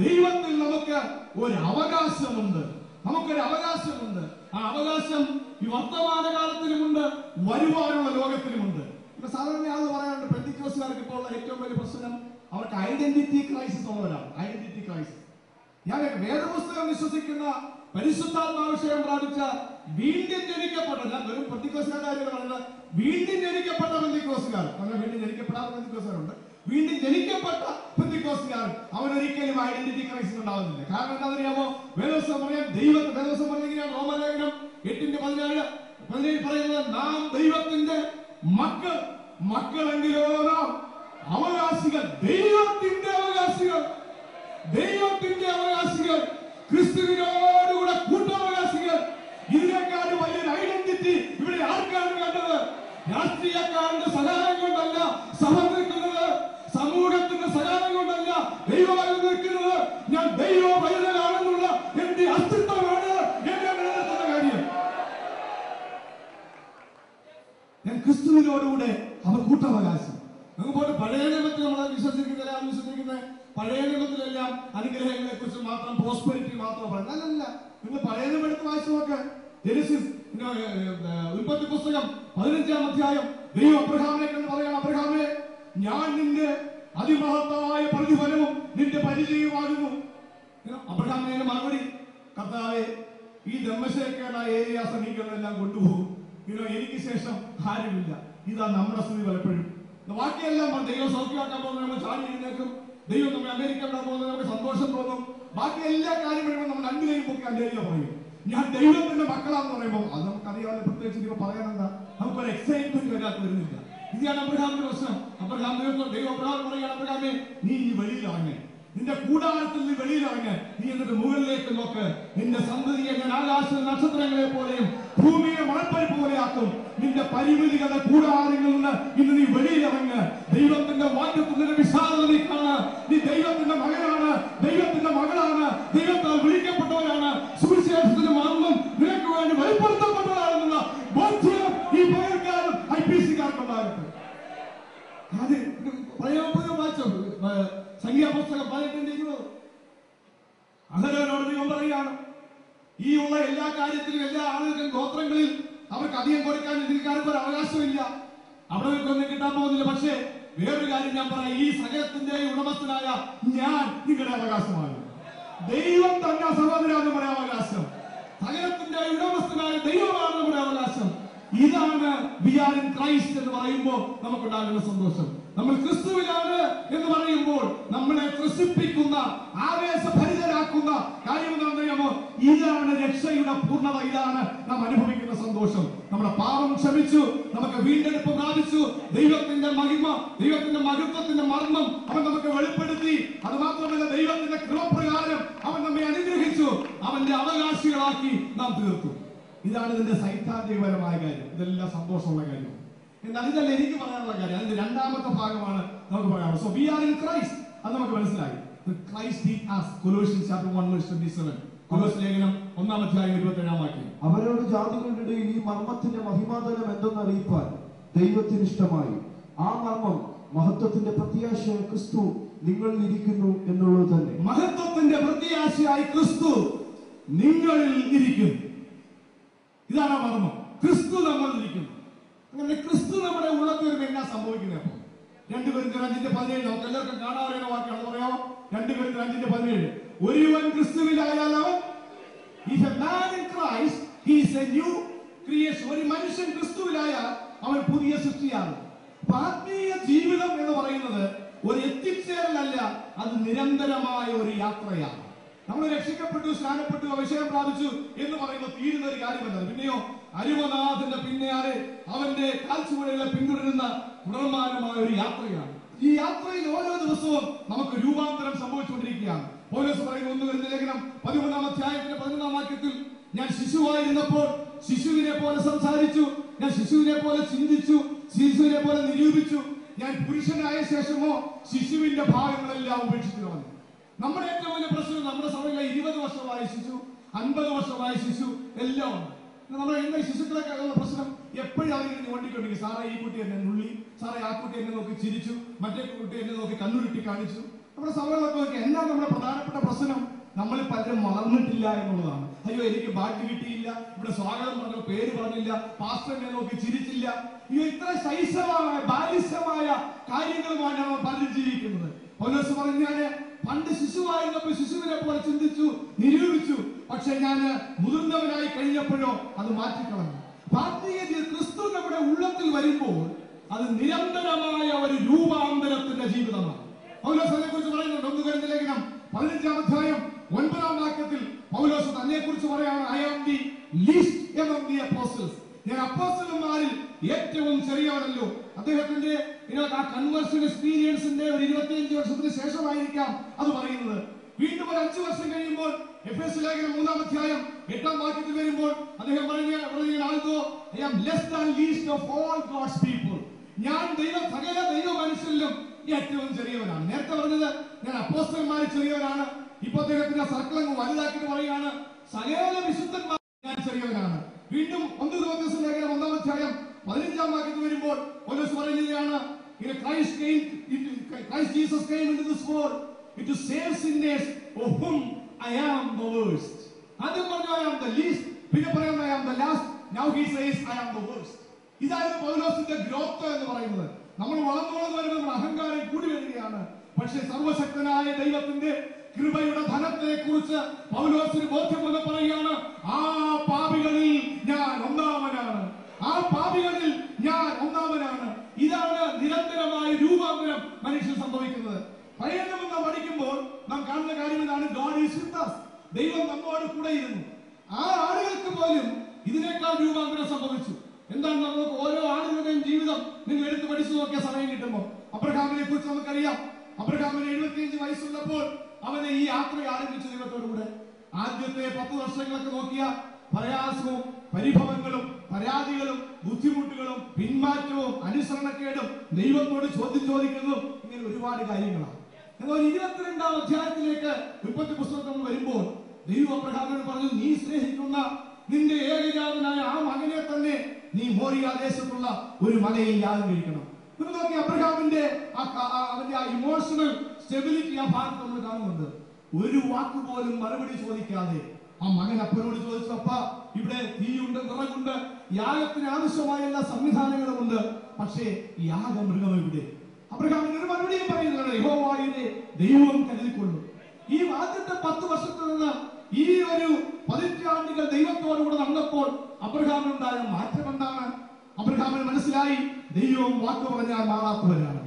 ദൈവത്തിൽ നമുക്ക് ഒരു അവകാശമുണ്ട്. നമുക്കൊരു അവകാശമുണ്ട്. ആ അവകാശം ഈ വർത്തമാനകാലത്തിലുമുണ്ട്, വരുവാനുള്ള ലോകത്തിലുമുണ്ട്. ഇപ്പൊ സാധാരണ ആൾ പറയാറുണ്ട്, പെന്തിക്കോസ്തുകാർക്ക് ഇപ്പോൾ ഉള്ള ഏറ്റവും വലിയ പ്രശ്നം അവർക്ക് ഐഡന്റിറ്റി ക്രൈസിസ് ഉള്ളവരാണ്. Identity crisis. ഞാൻ വേദപുസ്തകം വിശ്വസിക്കുന്ന, പരിശുദ്ധാത്മാവിഷയം പ്രാപിച്ച, വീണ്ടും ജനിക്കപ്പെട്ട, ഞാൻ വെറും പെന്തിക്കോസ്തുകാരുടെ പറയുന്നത്, വീണ്ടും ജനിക്കപ്പെട്ട പെന്തിക്കോസ്തുകാർ, വീണ്ടും ജനിക്കപ്പെടാത്ത പെന്തിക്കോസ്തുകാരുണ്ട്. വീണ്ടും ജനിക്കപ്പെട്ട പെന്തിക്കോസ്തുകാർ അവരൊരിക്കലും ഐഡന്റിറ്റി ക്രൈസിസ് ഉണ്ടാവുന്നില്ല. കാരണം എന്താണെന്നറിയാമോ? വേദപുസ്തകം പറയാൻ വേദപുസ്തകം പറഞ്ഞെങ്ങനെയാണ്? റോമലേഖനം 8:17 പറയുന്നത്, നാം ദൈവത്തിന്റെ മക്കളെങ്കിലോ നാം അവകാശികൾ, ദൈവത്തിന്റെ അവകാശികൾ, ദൈവത്തിന്റെ അവകാശികൾ, ക്രിസ്തുവിനോടുകൂടെ കൂട്ടവകാശികൾ. ഇതിനേക്കാൾ വലിയൊരു ഐഡന്റിറ്റി ഇവിടെ ആർക്കാണ് കണ്ടത്? രാഷ്ട്രീയക്കാരന്റെ സഹായം കൊണ്ടല്ല സഭ നിൽക്കുന്നത്, സമൂഹത്തിന്റെ സഹായം കൊണ്ടല്ല ദൈവമായി നിൽക്കുന്നത്. ഞാൻ ദൈവ പൈതലാണെന്നുള്ള എന്റെ അസ്തിത്വമാണ് എന്നെ നിലനിർത്തുന്ന കാര്യം. ഞാൻ ക്രിസ്തുവിനോടുകൂടെ അവർ കൂട്ടവകാശം. നമുക്ക് പഴയ നിയമത്തിൽ നമ്മൾ വിശ്വസിക്കുന്ന പഴയ നിയമത്തിലെല്ലാം അനുഗ്രഹങ്ങളെ കുറിച്ച് മാത്രം, പ്രോസ്പെരിറ്റി മാത്രം പറയുന്നത് അല്ലല്ല. നിങ്ങൾ പഴയ നിയമം എടുത്ത് വായിച്ചു നോക്ക്. ജെനസിസ്, ഉൽപ്പത്തി പുസ്തകം 15-ാം അധ്യായം ദൈവം അബ്രഹാമിനെ കണ്ട് പറയണം, അബ്രഹാമേ, ഞാൻ നിന്റെ അതിമഹത്തായ പ്രതിഫലവും നിന്റെ പരിചയമാകുന്നു. അബ്രഹാമിന്റെ മറുപടി, കർത്താവേ, ഈ ദമ്മശേഖരനായ ഏരിയ സമീപങ്ങളെല്ലാം കൊണ്ടുപോകും. എനിക്ക് ശേഷം ആരുമില്ല. ഇതാ നമ്മുടെ സ്ഥിതി പലപ്പോഴും. ബാക്കിയെല്ലാം ദൈവം സൗഖ്യമാക്കാൻ പോകുന്നത് നമ്മൾ ചാടി എഴുന്നേക്കും. ദൈവം നമ്മൾ അമേരിക്ക വിടാൻ പോകുന്നത് നമുക്ക് സന്തോഷം തോന്നും. ബാക്കി എല്ലാ കാര്യങ്ങളും നമ്മൾ രണ്ടിലേക്കും പൊക്കി അല്ലേരിയ പറയും. ഞാൻ ദൈവത്തിന്റെ മക്കളാന്ന് പറയുമ്പോൾ അത് നമുക്കറിയാവുന്ന, പ്രത്യേകിച്ച് ഇപ്പൊ പറയാനെന്താ, നമുക്കൊരു എക്സൈറ്റ്മെന്റ് വരുന്നില്ല. ഇതാണ് അബ്രഹാമിന്റെ പ്രശ്നം. ദൈവം അബ്രഹാം പറയുകയാണ്, അബ്രഹാമേ, നീ ഈ വെളിയിലിറങ്ങി, നിന്റെ കൂടാരത്തിൽ നീ വെളിയിലിറങ്ങ്. നീ എന്നിട്ട് മുകളിലേക്ക് നോക്ക്. നിന്റെ സന്തതിയെ ഞാൻ ആകാശ നക്ഷത്രങ്ങളെ പോലെയും ഭൂമിയെ മണൽപ്പരി പോലെയാക്കും. നിന്റെ പരിമിതികളുടെ കൂടാരങ്ങളിൽ നിന്ന് ഇന്ന് നീ വെളിയിലിറങ്ങ്. ദൈവത്തിന്റെ വാക്യത്തിന്റെ വിശാലത നീ കാണുക. നീ ദൈവത്തിന്റെ മകനാണ്, ദൈവത്തിന്റെ മകളാണ്, ദൈവത്താൽ വിളിക്കപ്പെട്ടവരാണ്. സുവിശേഷത്തിന്റെ മർമ്മം നിനക്ക് വേണ്ടി വെളിപ്പെടുത്തപ്പെട്ടതാണെന്നുള്ള ബോധ്യം ഈ പകൽക്കാലം IPC-കാർക്കുണ്ടാകട്ടെ. സംഖ്യാപുസ്തകം 18:20 അഹരോനോട് ദൈവം പറയുകയാണ്, ഈ ഉള്ള എല്ലാ കാര്യത്തിലും എല്ലാ ആളുകൾക്കും ഗോത്രങ്ങളിൽ അവർക്ക് അധികം കൊടുക്കാൻ ഇതിൽക്കാർക്ക് ഒരു അവകാശമില്ല. അവിടെ നിൽക്കൊന്നും കിട്ടാൻ പോകുന്നില്ല. പക്ഷേ വേറൊരു കാര്യം ഞാൻ പറയാം, ഈ സകലത്തിന്റെ ഉടമസ്ഥനായ ഞാൻ നിങ്ങളുടെ അവകാശമാണ്. ദൈവം തന്നെ സഹോദരാണ് നമ്മുടെ അവകാശം. സകലത്തിന്റെ ഉടമസ്ഥനായ ദൈവമാണ് നമ്മുടെ അവകാശം. ഇതാണ് വി ആർ ഇൻ ക്രൈസ്റ്റ് എന്ന് പറയുമ്പോൾ നമുക്കുണ്ടാകുന്ന സന്തോഷം. നമ്മൾ ക്രിസ്തുവിലാണ് എന്ന് പറയുമ്പോൾ നമ്മളെ ത്രസിപ്പിക്കുന്ന, ആവേശഭരിതരാക്കുന്ന കാര്യം എന്താണെന്നറിയാമോ? ഇതാണ് രക്ഷയുടെ പൂർണ്ണത. ഇതാണ് നാം അനുഭവിക്കുന്ന സന്തോഷം. നമ്മുടെ പാപം ക്ഷമിച്ചു, നമുക്ക് വീണ്ടെടുപ്പ് പ്രാപിച്ചു. ദൈവത്തിന്റെ മഹിമ, ദൈവത്തിന്റെ മഹത്വത്തിന്റെ മർമ്മം അവൻ നമുക്ക് വെളിപ്പെടുത്തി. അത് മാത്രമല്ല, ദൈവത്തിന്റെ കൃപപ്രകാരം അവൻ നമ്മെ അനുഗ്രഹിച്ചു. അവന്റെ അവകാശികളാക്കി നാം തീർത്തു. ഇതാണ് ഇതിന്റെ സൈദ്ധാന്തികപരമായ കാര്യം. ഇതെല്ലാം സന്തോഷമുള്ള കാര്യം. എന്നാൽ ഇതല്ല എനിക്ക് പറയാനുള്ള കാര്യം. അതിന്റെ രണ്ടാമത്തെ ഭാഗമാണ് നമുക്ക് പറയാനുള്ളത്. So we are in Christ. അത് നമുക്ക് മനസ്സിലായി. Christ in us. Colossians chapter 1:27. കൊലോസ്യ ലേഖനം 1:27 അവരോട് ജാതികളുടെ ഇടയിൽ ഈ മർമ്മത്തിന്റെ മഹിമാതലം എന്തെന്ന് അറിയിപ്പാൻ ദൈവത്തിന് ഇഷ്ടമായി. ആ മർമ്മം മഹത്വത്തിന്റെ പ്രത്യാശയായ ക്രിസ്തു നിങ്ങളിൽ ഇരിക്കുന്നു എന്നുള്ളത് തന്നെ. മഹത്വത്തിന്റെ പ്രത്യാശയായി ക്രിസ്തു നിങ്ങളിൽ ഇരിക്കുന്നു. ഇതാണ് ആ മർമ്മം. ക്രിസ്തു നമ്മളിൽ ഇരിക്കുന്നു. അങ്ങനെ ക്രിസ്തു നമ്മുടെ ഉള്ളത്തിൽ വരുമ്പോൾ എന്നാ സംഭവിക്കുന്നത്? അപ്പൊ 2 കൊരിന്ത്യർ 5:17 നമുക്ക് എല്ലാവർക്കും കാണാൻ അറിയുന്ന വാക്കാണ്. പറയാമോ? 2 കൊരിന്ത്യർ 5:17 ഒരുവൻ ക്രിസ്തുവിലായാൽ അവൻ is a man in Christ, he is a new creation. ഒരു മനുഷ്യൻ ക്രിസ്തുവിലായാൽ അവൻ പുതിയ സൃഷ്ടിയാണ്. ആത്മീയ ജീവിതം എന്ന് പറയുന്നത് ഒരു എത്തിച്ചേരലല്ല, അത് നിരന്തരമായ ഒരു യാത്രയാണ്. നമ്മൾ രക്ഷിക്കപ്പെട്ടു, സ്നാനപ്പെട്ടു, അഭിഷേകം പ്രാപിച്ചു എന്ന് പറയുമ്പോൾ തീരുന്ന ഒരു കാര്യമല്ല. പിന്നെയോ അരുമനാഥന്റെ പിന്നാലെ അവന്റെ കാൽച്ചുവടുകളെ പിന്തുടരുന്ന തുടർമാനമായ ഒരു യാത്രയാണ്. ഈ യാത്രയിൽ ഓരോ ദിവസവും നമുക്ക് രൂപാന്തരം സംഭവിച്ചുകൊണ്ടിരിക്കുകയാണ്. പൗലോസ് പറയുന്ന 1 കൊരിന്ത്യർ ലേഖനം 13:11 ഞാൻ ശിശുവായിരുന്നപ്പോൾ ശിശുവിനെ പോലെ സംസാരിച്ചു, ഞാൻ ശിശുവിനെ പോലെ ചിന്തിച്ചു, ശിശുവിനെ പോലെ നിരൂപിച്ചു. ഞാൻ പുരുഷനായ ശേഷമോ ശിശുവിന്റെ ഭാഗങ്ങളെല്ലാം ഉപേക്ഷിച്ചു കളഞ്ഞു. നമ്മുടെ ഏറ്റവും വലിയ പ്രശ്നം, നമ്മുടെ സഭയിലെ 20 വർഷമായ ശിശു, 50 വർഷമായ ശിശു എല്ലാം ഉണ്ട്. നമ്മുടെ എങ്ങനെ ശിശുക്കളൊക്കെ ഉള്ള പ്രശ്നം എപ്പോഴും അവരിങ്ങനെ വണ്ടിക്കൊണ്ടിരിക്കും. സാറേ ഈ കുട്ടി എന്നെ നുള്ളി, സാറേ ആ കുട്ടി എന്നെ നോക്കി ചിരിച്ചു, മറ്റേ കുട്ടി എന്നെ നോക്കി കണ്ണുരുട്ടി കാണിച്ചു. നമ്മുടെ സഭകളൊക്കെ നോക്കി എന്നാ നമ്മുടെ പ്രധാനപ്പെട്ട പ്രശ്നം? നമ്മൾ പലരും വളർന്നിട്ടില്ല എന്നുള്ളതാണ്. അയ്യോ എനിക്ക് ബാറ്റ് കിട്ടിയില്ല, ഇവിടെ സ്വാഗതം പറഞ്ഞ പേര് പറഞ്ഞില്ല, പാസ്റ്റർ എന്നെ നോക്കി ചിരിച്ചില്ല. അയ്യോ ഇത്ര ശൈശവമായ ബാലിശമായ കാര്യങ്ങളുമാണ് നമ്മൾ പലരും ജീവിക്കുന്നത്. പൗലോസ് പറഞ്ഞു, ഞാന് പണ്ട് ശിശുവായിരുന്നപ്പോൾ ശിശുവിനെ പോലെ ചിന്തിച്ചു, നിരൂപിച്ചു. പക്ഷെ ഞാൻ മുതിർന്നവനായി കഴിഞ്ഞപ്പോഴോ അത് മാറ്റിക്കളഞ്ഞു. ആത്മീയ ക്രിസ്തു നമ്മുടെ ഉള്ളത്തിൽ വരുമ്പോൾ അത് നിരന്തരമായ ഒരു രൂപാന്തരത്തിന്റെ ജീവിതമാണ്. പൗലോസ് അതിനെ കുറിച്ച് പറയുന്നുണ്ട്. 1 കൊരിന്ത്യർ ലേഖനം 15:9 പൗലോസ് തന്നെ കുറിച്ച് പറയാണ്, I am the least among the apostles. ഞാൻ അപ്പോസ്റ്റലന്മാരിൽ ഏറ്റവും ചെറിയവനല്ലോ. അദ്ദേഹത്തിന്റെ ആ കൺവേർഷൻ എക്സ്പീരിയൻസിന്റെ ഒരു 25 വർഷത്തിന് ശേഷമായിരിക്കാം അത് പറയുന്നത്. വീണ്ടും ഒരു 5 വർഷം കഴിയുമ്പോൾ എഫേസ്യ ലേഖനം 3:8 വരുമ്പോൾ അദ്ദേഹം I am less than least of all God's people. ഞാൻ സകല ദൈവ മനുഷ്യരിലും ഏറ്റവും ചെറിയവനാണ്. നേരത്തെ പറഞ്ഞത് ഞാൻ അപ്പോസ്തലന്മാരിൽ ചെറിയവനാണ്. ഇപ്പൊ അദ്ദേഹത്തിന്റെ സർക്കിൾ അങ്ങ് വലുതാക്കിയിട്ട് പറയുകയാണ്, സകല വിശുദ്ധന്മാർ ഞാൻ ചെറിയവനാണ്. വീണ്ടും 1 തിമോഥെയോസ് ലേഖനം 1:15 വരുമ്പോൾ പൗലോസ് പറയുകയാണ്, Christ Jesus came into this world to save sinners, of whom I am the worst. ആദ്യം പറഞ്ഞു I am the least, പിന്നെ പറയുന്നത് I am the last. Now he says I am the worst. ഇതായിരുന്നു പൗലോസിന്റെ ഗ്രോത്ത് എന്ന് പറയുന്നത്. നമ്മൾ വളർന്നു വരുമ്പോൾ അഹങ്കാരം കൂടി വരികയാണ്. പക്ഷേ സർവശക്തനായ ദൈവത്തിന്റെ കൃപയുടെ ധനത്തെ കുറിച്ച് പൗലോസിന് ബോധ്യമെന്ന് പറയുകയാണ്, ആ പാപികളിൽ ഞാൻ ഒന്നാമനാണ്, ആ പാപികളിൽ ഞാൻ ഒന്നാമനാണ്. ഇതാണ് നിരന്തരമായ രൂപാന്തരം മനുഷ്യൻ സംഭവിക്കുന്നത്. പഴയ നിയമം നാം പഠിക്കുമ്പോൾ നാം കാണുന്ന കാര്യം ഇതാണ്, ഗോഡ് ഈസ് വിത്ത് us. ദൈവം നമ്മോട് കൂടെ ഇരുന്നു. ആ ആളുകൾക്ക് പോലും ഇതിനേക്കാൾ രൂപാന്തരം സംഭവിച്ചു. എന്താണ് നമുക്ക് ഓരോ ആളുകളുടെയും ജീവിതം നിങ്ങൾ എടുത്ത് പഠിച്ചു നോക്കിയ സമയം കിട്ടുമ്പോൾ, അബ്രഹാമിനെ കുറിച്ച് നമുക്കറിയാം. അബ്രഹാമിന് 75 വയസ്സുള്ളപ്പോൾ അവനെ ഈ യാത്ര ആരംഭിച്ചു ദൈവത്തോടുകൂടെ. ആദ്യത്തെ 10 വർഷങ്ങളൊക്കെ നോക്കിയ പ്രയാസവും പരിഭവങ്ങളും പരാതികളും ബുദ്ധിമുട്ടുകളും പിന്മാറ്റവും അനുസരണക്കേടും ദൈവത്തോട് ചോദ്യം ചോദിക്കുന്നതും ഇങ്ങനെ ഒരുപാട് കാര്യങ്ങളാണ്. എന്നാൽ 22-ാം അധ്യായത്തിലേക്ക് ഉൽപ്പത്തി പുസ്തകം വരുമ്പോൾ ദൈവം അബ്രഹാമിനോട് പറഞ്ഞു, നീ സ്നേഹിക്കുന്ന നിന്റെ ഏകജാതനായ ആ മകനെ തന്നെ നീ മോറിയ ദേശത്തുള്ള ഒരു മലയിൽ യാഗം കഴിക്കണം. നിങ്ങൾ നോക്കി അബ്രഹാമിന്റെ അവന്റെ ആ ഇമോഷണൽ സ്റ്റെബിലിറ്റി ആ ഭാഗത്ത് നമ്മൾ കാണുന്നുണ്ട്. ഒരു വാക്ക് പോലും മറുപടി ചോദിക്കാതെ ആ മകൻ അപ്പനോട് ചോദിച്ചു, അപ്പ ഇവിടെ തീയുണ്ട്, വിറകുണ്ട്, യാഗത്തിന് ആവശ്യമായ എല്ലാ സംവിധാനങ്ങളും ഉണ്ട്, പക്ഷേ യാഗമൃഗം ഇവിടെ. അബ്രഹാമിന് ഒരു മറുപടിയും പറയുന്നില്ല. യഹോവയുടെ ദൈവം കരുതിക്കൊള്ളും. ഈ ആദ്യത്തെ 10 വർഷത്തിൽ നിന്ന് ഈ ഒരു 10 ആണ്ടുകൾ ദൈവത്തോടുകൂടെ നടന്നപ്പോൾ അബ്രഹാമിനുണ്ടായ മാറ്റം എന്താണ്? അബ്രഹാമിന് മനസ്സിലായി, ദൈവം വാക്ക് പറഞ്ഞാൽ മാറാത്തവരാണ്.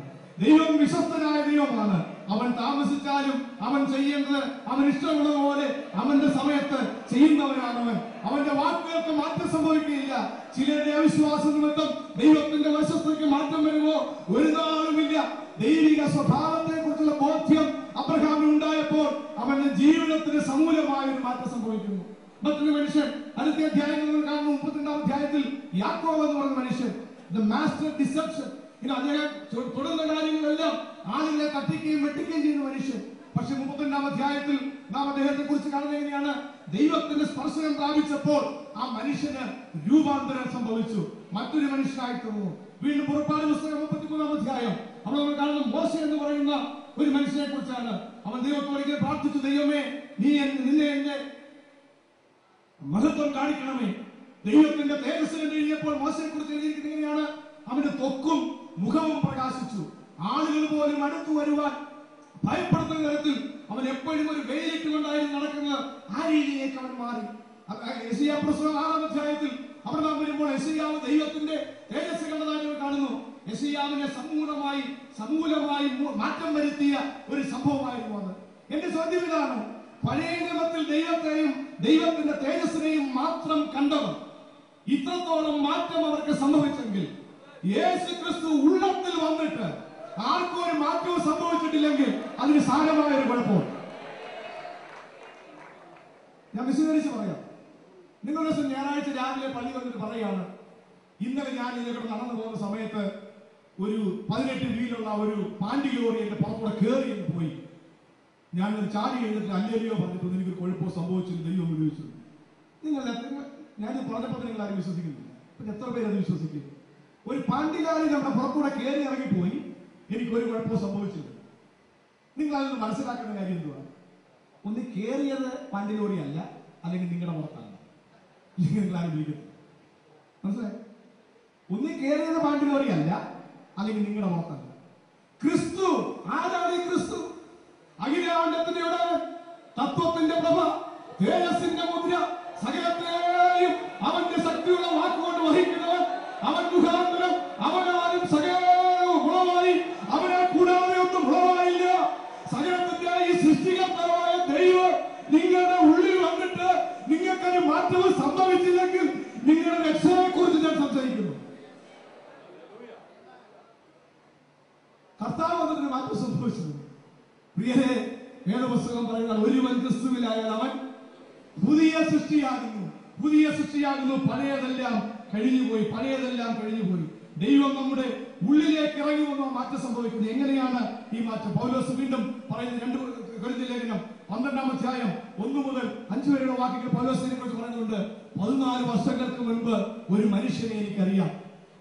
ദൈവം വിശ്വസ്തനായ ദൈവമാണ്. അവൻ താമസിച്ചാലും അവൻ ചെയ്യേണ്ടത് അവൻ ഇഷ്ടമുള്ളതുപോലെ അവന്റെ സമയത്ത് ചെയ്യുന്നവനാണവൻ. അവന്റെ വാക്കുകൾക്ക് മാറ്റം സംഭവിക്കുകയില്ല. ചിലരുടെ അവിശ്വാസ നിമിത്തം ദൈവത്തിന്റെ വിശ്വസ്തയ്ക്ക് മാറ്റം വരുമോ? ഒരു നാളുമില്ല. ദൈവിക സ്വഭാവത്തെ കുറിച്ചുള്ള ബോധ്യം അബ്രഹാമിന് ഉണ്ടായപ്പോൾ അവന്റെ ജീവിതത്തിന് സമൂലമായ ഒരു മാറ്റം സംഭവിക്കുന്നു. മറ്റൊരു മനുഷ്യൻ അടുത്ത അധ്യായങ്ങൾ കാണുന്നു. 32-ാം അധ്യായത്തിൽ യാക്കോബ് എന്ന് പറയുന്ന മനുഷ്യൻ, ദ മാസ്റ്റർ ഡിസെപ്ഷൻ, അദ്ദേഹം തുടർന്ന കാര്യങ്ങളെല്ലാം ആളുകളെ തട്ടിക്കുകയും വെട്ടിക്കുകയും ചെയ്യുന്ന മനുഷ്യൻ. പക്ഷെ 32-ാം അധ്യായത്തിൽ നാം അദ്ദേഹത്തെ കുറിച്ച് കാണുന്നത് എങ്ങനെയാണ്? ദൈവത്തിന്റെ സ്പർശനം പ്രാപിച്ചപ്പോൾ ആ മനുഷ്യന് രൂപാന്തരം സംഭവിച്ചു, മറ്റൊരു മനുഷ്യനായി തീർന്നു. വീണ്ടും പുറപ്പാട് പുസ്തകം 33-ാം അധ്യായം അവിടെ നമ്മൾ കാണുന്ന മോശ എന്ന് പറയുന്ന ഒരു മനുഷ്യനെ കുറിച്ചാണ്. അവൻ ദൈവത്തോടെ പ്രാർത്ഥിച്ചു, ദൈവമേ നിന്നെ എന്നെ മഹത്വം കാണിക്കണമേ. ദൈവത്തിന്റെ തേജസ്സിൽ എഴുതിയപ്പോൾ മോശയെ കുറിച്ച് എഴുതിയിരിക്കുന്നത് എങ്ങനെയാണ്? അവന്റെ ത്വക്കും മുഖവും പ്രകാശിച്ചു. ആളുകൾ പോലും അടുത്തു വരുവാൻ ഭയപ്പെടുത്തുന്ന തരത്തിൽ അവൻ എപ്പോഴും ഒരു വെയിലിട്ട് കൊണ്ടായിരുന്നു നടക്കുന്നത്. ആ രീതിയിലേക്ക് അവൻ മാറി. യെശയ്യാ പുസ്തകം 6-ാം അധ്യായത്തിൽ അവിടെ നാം വരുമ്പോൾ യെശയ്യാവ് ദൈവത്തിന്റെ തേജസ് കണ്ടതായിട്ട് കാണുന്നു. യെശയ്യാവിനെ സമൂലമായി മാറ്റം വരുത്തിയ ഒരു സംഭവമായിരുന്നു അത്. എന്റെ ചോദ്യം ഇതാണ്, പഴയ നിയമത്തിൽ ദൈവത്തെയും ദൈവത്തിന്റെ തേജസ്സിനെയും മാത്രം കണ്ടവർ ഇത്രത്തോളം മാറ്റം അവർക്ക് സംഭവിച്ചെങ്കിൽ, യേശു ക്രിസ്തു ഉള്ളത്തിൽ വന്നിട്ട് ആർക്കും ഒരു മാറ്റവും സംഭവിച്ചിട്ടില്ലെങ്കിൽ അതിന് സാരമായ ഒരു കുഴപ്പവും. ഞാൻ വിശദീകരിച്ച് പറയാം. നിങ്ങൾ ഞായറാഴ്ച രാവിലെ പള്ളി വന്നിട്ട് പറയാണ്, ഇന്നലെ ഞാൻ ഇതിലൂടെ നടന്നു പോകുന്ന സമയത്ത് ഒരു 18 വീലുള്ള ഒരു പാണ്ടി ലോറി എന്റെ പുറത്തൂടെ കയറി എന്ന് പോയി. ഞാൻ ചാടി എഴുന്നിട്ട് അല്ലേലിയോ പറഞ്ഞിട്ട് എനിക്കൊരു കുഴപ്പമോ സംഭവിച്ചില്ല, ദൈവം ഉപയോഗിച്ചു. ഞാൻ പറഞ്ഞപ്പോൾ നിങ്ങൾ ആരും വിശ്വസിക്കുന്നില്ല. പിന്നെ എത്ര പേര് അത് വിശ്വസിക്കും? ഒരു പാണ്ടിലാരി നമ്മുടെ പുറത്തൂടെ കയറി ഇറങ്ങിപ്പോയി, എനിക്കൊരു കുഴപ്പവും സംഭവിച്ചില്ല. നിങ്ങൾ അതൊന്ന് മനസ്സിലാക്കേണ്ട കാര്യം എന്തുവാണ്? ഒന്ന് കയറിയത് പാണ്ടി ലോറി അല്ല, അല്ലെങ്കിൽ നിങ്ങളുടെ പുറത്തല്ല, നിങ്ങൾ ആരും വിളിക്കുന്നത് മനസ്സിലായി? ഒന്ന് കയറിയത് പാണ്ടി ലോറി അല്ല, അല്ലെങ്കിൽ നിങ്ങളുടെ പുറത്തല്ല. ക്രിസ്തു ആരാണ്? ഈ ക്രിസ്തു അഖിലാണ്ടത്തിന്റെ തത്വത്തിന്റെ പ്രഭ, തേജസ്സിന്റെ മുദ്ര, സകലത്തെയും അവന്റെ ശക്തിയുള്ള വാക്കുകൊണ്ട് വഹിക്കുന്നവൻ. അവൻ മുഖാന്തരം അവനാരും സകലവും ഉളവായി, അവനെ കൂടാതെ ഒന്നും ഉളവായില്ല. സകലത്തിന്റെ ഈ സൃഷ്ടികർത്താവായ ദൈവം നിങ്ങളുടെ ഉള്ളിൽ വന്നിട്ട് നിങ്ങൾക്കൊരു മാറ്റവും സംഭവിച്ചില്ലെങ്കിൽ നിങ്ങളുടെ രക്ഷയെ കുറിച്ച് ഞാൻ സംസാരിക്കുന്നു. കർത്താവ് വന്നിട്ട് മാറ്റം സംഭവിച്ചത്. പ്രിയരെ, വേദപുസ്തകം പറയുന്നത് ഒരുവൻ ക്രിസ്തുവിലായാൽ അവൻ പുതിയ സൃഷ്ടിയാകുന്നു. പഴയതെല്ലാം കഴിഞ്ഞുപോയി. ദൈവം നമ്മുടെ ഉള്ളിലേക്ക് ഇറങ്ങി വന്ന മാറ്റം സംഭവിക്കുന്നത്. എങ്ങനെയാണ് ഈ മാറ്റം? പൗലോസ് വീണ്ടും പറയുന്നത് 2 കൊരിന്ത്യർ ലേഖനം 12-ാം അധ്യായം 1 മുതൽ 5 വരെയുള്ള വാക്യങ്ങൾ പൗലോസിനെ കുറിച്ച് പറയുന്നുണ്ട്. 14 വർഷങ്ങൾക്ക് മുൻപ് ഒരു മനുഷ്യനെ എനിക്കറിയാം.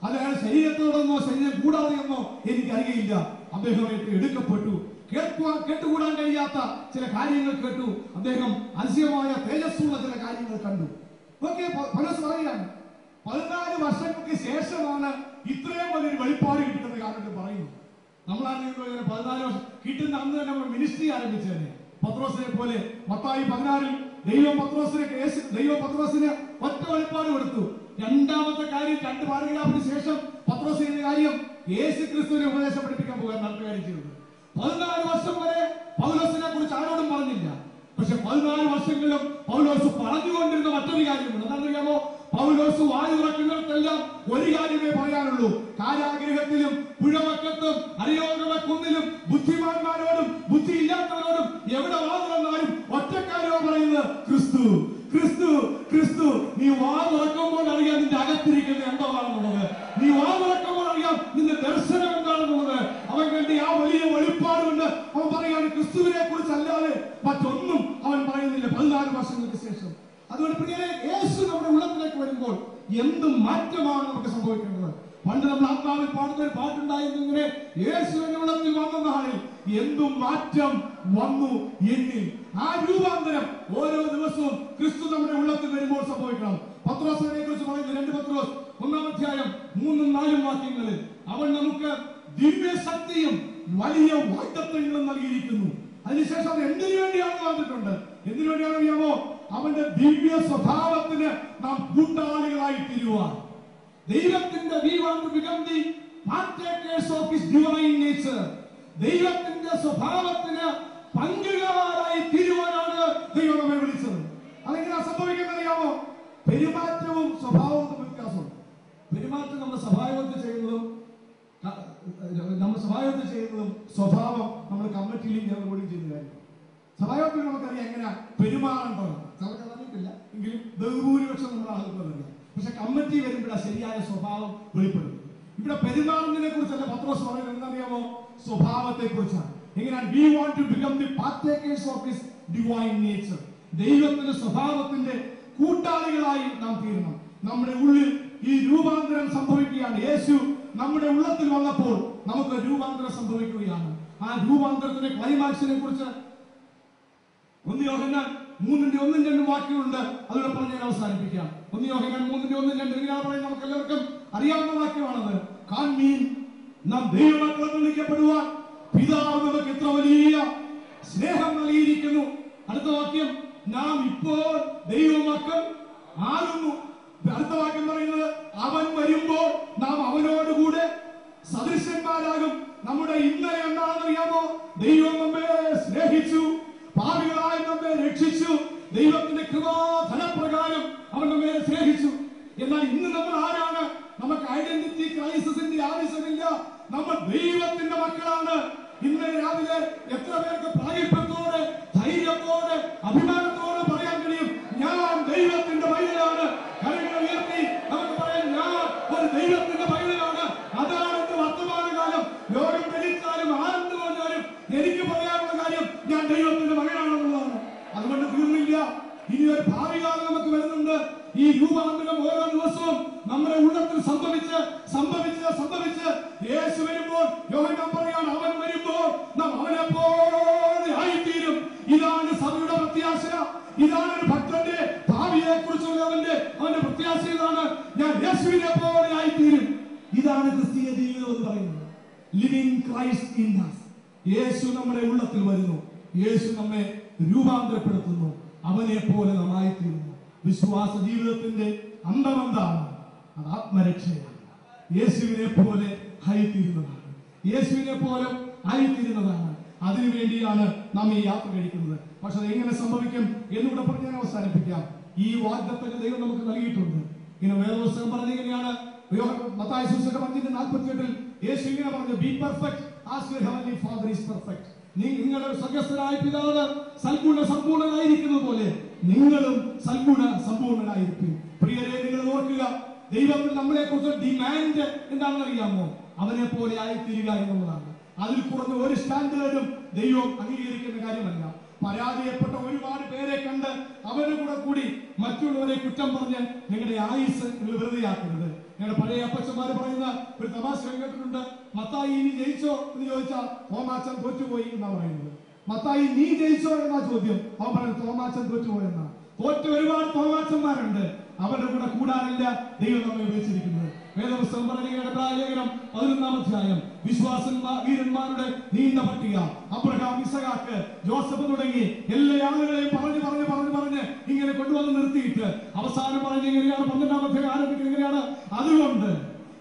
അയാൾ ശരീരത്തോടെന്നോ ശരീരം കൂടാതെയെന്നോ എനിക്കറിയില്ല. അദ്ദേഹം എടുക്കപ്പെട്ടു. കേട്ടുകൂടാൻ കഴിയാത്ത ചില കാര്യങ്ങൾ കേട്ടു. അദ്ദേഹം അതിശയമായ തേജസ്സുള്ള ചില കാര്യങ്ങൾ കണ്ടു. ഓക്കെ, പൗലോസ് പറയുകയാണ് 14 വർഷങ്ങൾക്ക് ശേഷമാണ് ഇത്രയും വലിയൊരു വെളിപ്പാട് കിട്ടുന്നത് കാരണം പറയുന്നു. നമ്മളാണെങ്കിൽ 14 വർഷം കിട്ടുന്ന അന്ന് തന്നെ നമ്മൾ മിനിസ്ട്രി ആരംഭിച്ചതന്നെ. പത്രോസിനെ പോലെ മത്തായി 16-ൽ ദൈവം പത്രോസിന് ഒറ്റ വെളിപ്പാട് കൊടുത്തു. രണ്ടാമത്തെ കാര്യം 2 പാരഗ്രാഫിന് ശേഷം പത്രോസിന്റെ കാര്യം യേശു ക്രിസ്തുവിനെ ഉപദേശം പഠിപ്പിക്കാൻ പോകാൻ നടത്ത കാര്യം ചെയ്തത്. 14 വർഷം വരെ പൗലോസിനെ കുറിച്ച് ആരോടും പറഞ്ഞില്ല. പക്ഷെ 14 വർഷങ്ങളിലും പൗലോസ് പറഞ്ഞുകൊണ്ടിരുന്ന മറ്റൊരു കാര്യമുണ്ട്. എന്താണെന്നറിയാമോ? പൗലോസ് വായു തുറക്കുന്നിടത്തെല്ലാം ഒരു കാര്യമേ പറയാനുള്ളൂ: കാരാഗൃഹത്തിലും പുഴവക്കത്തും അരയോഗമ കുന്നിലും ബുദ്ധിമാന്മാരോടും ബുദ്ധിയില്ലാത്തവരോടും എവിടെ വാ തുറന്നാലും ഒറ്റക്കാരോ പറയുന്നത് ക്രിസ്തു, ക്രിസ്തു, ക്രിസ്തു. നീ വാ തുറക്കുമ്പോൾ അറിയാം നിന്റെ അകത്തിരിക്കുന്നത് എന്താണെന്നുള്ളത്. നീ വാ തുറക്കുമ്പോൾ അറിയാം നിന്റെ ദർശനം എന്താണെന്നുള്ളത്. അവൻ കണ്ട ആ വലിയ വെളിപ്പാടുകൊണ്ട് അവൻ പറയാണ് ക്രിസ്തുവിനെ കുറിച്ചല്ലാതെ മറ്റൊന്നും അവൻ പറയുന്നില്ല 14 വർഷങ്ങൾക്ക് ശേഷം. അതുകൊണ്ട് പ്രിയരെ, യേശു നമ്മുടെ ഉള്ളത്തിലേക്ക് വരുമ്പോൾ എന്ത് മാറ്റമാണ് നമുക്ക് സംഭവിക്കേണ്ടത്? പണ്ട് നമ്മൾ ആത്മാവിൽ പാടുന്ന ഒരു പാട്ടുണ്ടായിരുന്നു ഇങ്ങനെ: യേശുവിന്റെ ഉള്ളത്തിൽ വന്ന നാളിൽ എന്തു മാറ്റം വന്നു എന്നിൽ. ആ രൂപാന്തരം ഓരോ ദിവസവും ക്രിസ്തു നമ്മുടെ ഉള്ളത്തിൽ വരുമ്പോൾ സംഭവിക്കണം. പത്രോസിനെ കുറിച്ച് പറയുന്നത് 2 പത്രോസ് 1-ാം അധ്യായം 3-4 വാക്യങ്ങളിൽ അവൻ നമുക്ക് ദിവ്യശക്തിയും വലിയ വാഗ്ദത്തങ്ങളും നൽകിയിരിക്കുന്നു. അതിനുശേഷം അത് എന്തിനു വേണ്ടിയാണ് വന്നിട്ടുണ്ട്? എന്തിനു വേണ്ടിയാണ് അറിയാമോ? അവന്റെ ദിവ്യ സ്വഭാവത്തിന് നാം കൂട്ടാളികളായി തീരുവാൻ. ദൈവത്തിന്റെ we want to become the partakers of his divine nature. ദൈവത്തിന്റെ സ്വഭാവത്തിന് പങ്കുകാരായി തീരുവാനാണ് ദൈവം നമ്മെ വിളിച്ചത്. അതെങ്ങനെ സംഭവിക്കുന്നത് അറിയാമോ? പെരുമാറ്റവും സ്വഭാവവും തമ്മിൽ വ്യത്യാസമുണ്ട്. പെരുമാറ്റം നമ്മുടെ സ്വഭാവത്തിൽ ചെയ്യുന്നതും സ്വഭാവം നമ്മൾ കമ്മിറ്റിയിലും കൂടി ചെയ്യുന്ന കാര്യം. സ്വഭാവത്തിൽ നമുക്കറിയാം എങ്ങനെ പെരുമാറേണ്ടത്. ചിലർക്ക് അറിയത്തില്ല എങ്കിലും ബഹുഭൂരിപക്ഷം നമ്മുടെ ആളുകൾ അറിയാം. പക്ഷെ കമ്മിറ്റി വരുമ്പോഴാണ് ശരിയായ സ്വഭാവം വെളിപ്പെടുന്നത്. ഇവിടെ പെരുമാറുന്നതിനെ കുറിച്ചല്ല പത്രോസ് പറയുന്നത്. എന്താണെന്നറിയാമോ? സ്വഭാവത്തെ കുറിച്ചാണ്. എങ്ങനെയാണ്? we want to become the partakers of his divine nature. ദൈവത്തിന്റെ സ്വഭാവത്തിന്റെ കൂട്ടാളികളായി നാം തീരണം. നമ്മുടെ ഉള്ളിൽ ഈ രൂപാന്തരം സംഭവിക്കുകയാണ്. യേശു നമ്മുടെ ഉള്ളത്തിൽ വന്നപ്പോൾ നമുക്ക് രൂപാന്തരം സംഭവിക്കുകയാണ്. ആ രൂപാന്തരത്തിന്റെ ക്ലൈമാക്സിനെ കുറിച്ച് 1 യോഹന്നാൻ 3:1-2 വാക്യങ്ങളുണ്ട്. അതുകൂടെ പറഞ്ഞ് ഞാൻ അവസാനിപ്പിക്കാം. 1 യോഹന്നാൻ 3:1-2 എങ്ങനെയാണ് പറയുന്നത്? നമുക്ക് എല്ലാവർക്കും അറിയാവുന്ന വാക്യമാണത്. കാൺമീൻ, നാം ദൈവമക്കളെന്ന് വിളിക്കപ്പെടുവാൻ പിതാവ് നമുക്ക് എത്ര വലിയ സ്നേഹം നൽകിയിരിക്കുന്നു. അടുത്ത വാക്യം, നാം ഇപ്പോൾ ദൈവമക്കൾ ആകുന്നു. അടുത്ത വാക്യം പറയുന്നത്, അവൻ വരുമ്പോൾ നാം അവനോടുകൂടെ സദൃശന്മാരാകും. നമ്മുടെ ഇന്നലെ എന്താണെന്ന് അറിയാമോ? ദൈവം നമ്മെ സ്നേഹിച്ചു, പാപികളായി നമ്മെ രക്ഷിച്ചു. ദൈവത്തിന്റെ കൃപാധനപ്രകാരം അവൻ നമ്മെ സ്നേഹിച്ചു. എന്നാൽ ഇന്ന് നമ്മൾ ആരാണ്? നമുക്ക് ഐഡന്റിറ്റി ക്രൈസിസിന്റെ ആവശ്യമില്ല. നമ്മൾ ദൈവത്തിന്റെ മക്കളാണ്. ഇന്നലെ രാവിലെ എത്ര പേർക്ക് പ്രാഗൽഭ്യത്തോടെ, ധൈര്യത്തോടെ, അഭിമാനത്തോടെ പറയാൻ കഴിയും, ഞാൻ ദൈവത്തിന്റെ പൈതലാണ്? കരങ്ങൾ ഉയർത്തി നമുക്ക് പറയാൻ, ഞാൻ ഒരു ദൈവത്തിന്റെ പൈതലാണ്. അതാണ് എന്റെ വർത്തമാനകാലം. ലോകം ധരിച്ചാലും ആനന്ദം പറഞ്ഞാലും എനിക്ക് പറയാനുള്ള കാര്യം ഞാൻ ദൈവത്തിന്റെ മകനാണെന്നുള്ളതാണ്. അതുകൊണ്ട് തീർന്നില്ല. ഇനി ഒരു ഭാവി കാലം നമുക്ക് വരുന്നുണ്ട്. ഈ രൂപാന്തരം ഓരോ ദിവസവും നമ്മുടെ ഉള്ളത്തിൽ സംഭവിച്ച് യേശു വരുമ്പോൾ യോഹന്നാൻ പറയാണ്, അവൻ വരുമ്പോൾ നാം അവനെ പോലെ ആയിത്തീരും. ഇതാണ് സഭയുടെ പ്രത്യാശ. ഇതാണ് ഒരു ഭക്തന്റെ ഭാവിയെ കുറിച്ചുള്ള അവന്റെ പ്രത്യാശ. ഇതാണ്, ഞാൻ യേശുവിനെ പോലെ ആയിത്തീരും. ഇതാണ് ക്രിസ്തീയ ജീവിതം എന്ന് പറയുന്നത്. Living Christ in us. യേശു നമ്മുടെ ഉള്ളത്തിൽ വരുന്നു. യേശു നമ്മെ രൂപാന്തരപ്പെടുത്തുന്നു. അവനെ പോലെ നാം ആയിത്തീരുന്നു. വിശ്വാസ ജീവിതത്തിന്റെ അന്തമെന്താണ്? അത് ആത്മരക്ഷയാണ്. യേശുവിനെ പോലെ ആയിത്തീരുന്നതാണ്. യേശുവിനെ പോലെ ആയിത്തീരുന്നതാണ്. അതിനുവേണ്ടിയാണ് നാം ഈ യാത്ര കഴിക്കുന്നത്. പക്ഷെ അത് എങ്ങനെ സംഭവിക്കും എന്നിവിടെ പറഞ്ഞ് ഞാൻ അവസാനിപ്പിക്കാം. ഈ വാഗ്ദത്തങ്ങൾ ദൈവം നമുക്ക് നൽകിയിട്ടുണ്ട്. ഇങ്ങനെ വേദപുസ്തകം പറഞ്ഞിങ്ങനെയാണ്. മത്തായി സുവിശേഷം 5:48 യേശു ഇങ്ങനെ പറഞ്ഞു, B perfect as your heavenly father is perfect. നിങ്ങളുടെ സ്വർഗ്ഗസ്ഥനായ പിതാവ് സൽഗുണസമ്പൂർണനായിരിക്കുന്നത് പോലെ നിങ്ങളും സൽഗുണ സമ്പൂർണനായിരിക്കും. പ്രിയരെ, നിങ്ങൾ ഓർക്കുക, ദൈവത്തിൽ നമ്മളെ കുറിച്ച് ഡിമാൻഡ് എന്താണെന്ന് അറിയാമോ? അവനെ പോലെ ആയിത്തീരുക എന്നുള്ളതാണ്. അതിൽ കുറഞ്ഞ ഒരു സ്റ്റാൻഡേർഡും ദൈവം അംഗീകരിക്കുന്ന കാര്യമല്ല. പരാജയപ്പെട്ട ഒരുപാട് പേരെ കണ്ട് അവരുടെ കൂടി മറ്റുള്ളവരെ കുറ്റം പറഞ്ഞ് നിങ്ങളുടെ ആയുസ് നിങ്ങൾ വെറുതെയാക്കരുത്. ഞങ്ങളുടെ പഴയ അപ്പച്ചന്മാര് പറയുന്ന ഒരു തമാശ കേട്ടിട്ടുണ്ട്. മത്തായി നീ ജയിച്ചോ എന്ന് ചോദിച്ചാൽ തോമാച്ചൻ തോറ്റുപോയി എന്നാ പറയുന്നത്. മത്തായി നീ ജയിച്ചോ എന്നാ ചോദ്യം. അവൻ പറയുന്നത് തോമാച്ചൻ തോറ്റുപോയെന്നാ. തോറ്റ ഒരുപാട് തോമാച്ചന്മാരുണ്ട്. അവരുടെ കൂടെ കൂടാനല്ല ദൈവം നമ്മെ വിളിച്ചിരിക്കുന്നത്. വേദപുസ്തകം പറയുകയാണ്, ലേഖനം 11-ാം അധ്യായം, വീരന്മാരുടെ നീണ്ട പട്ടിക. അബ്രഹാം, ഇസഹാക്ക്, ജോസഫ് തുടങ്ങി എല്ലാ ആളുകളെയും പറഞ്ഞ് ഇങ്ങനെ കൊണ്ടുവന്ന് നിർത്തിയിട്ട് അവസാനം പറഞ്ഞ് എങ്ങനെയാണ് 12-ാം അധ്യായം ആരംഭിക്കുന്നത്? എങ്ങനെയാണ്? അതുകൊണ്ട്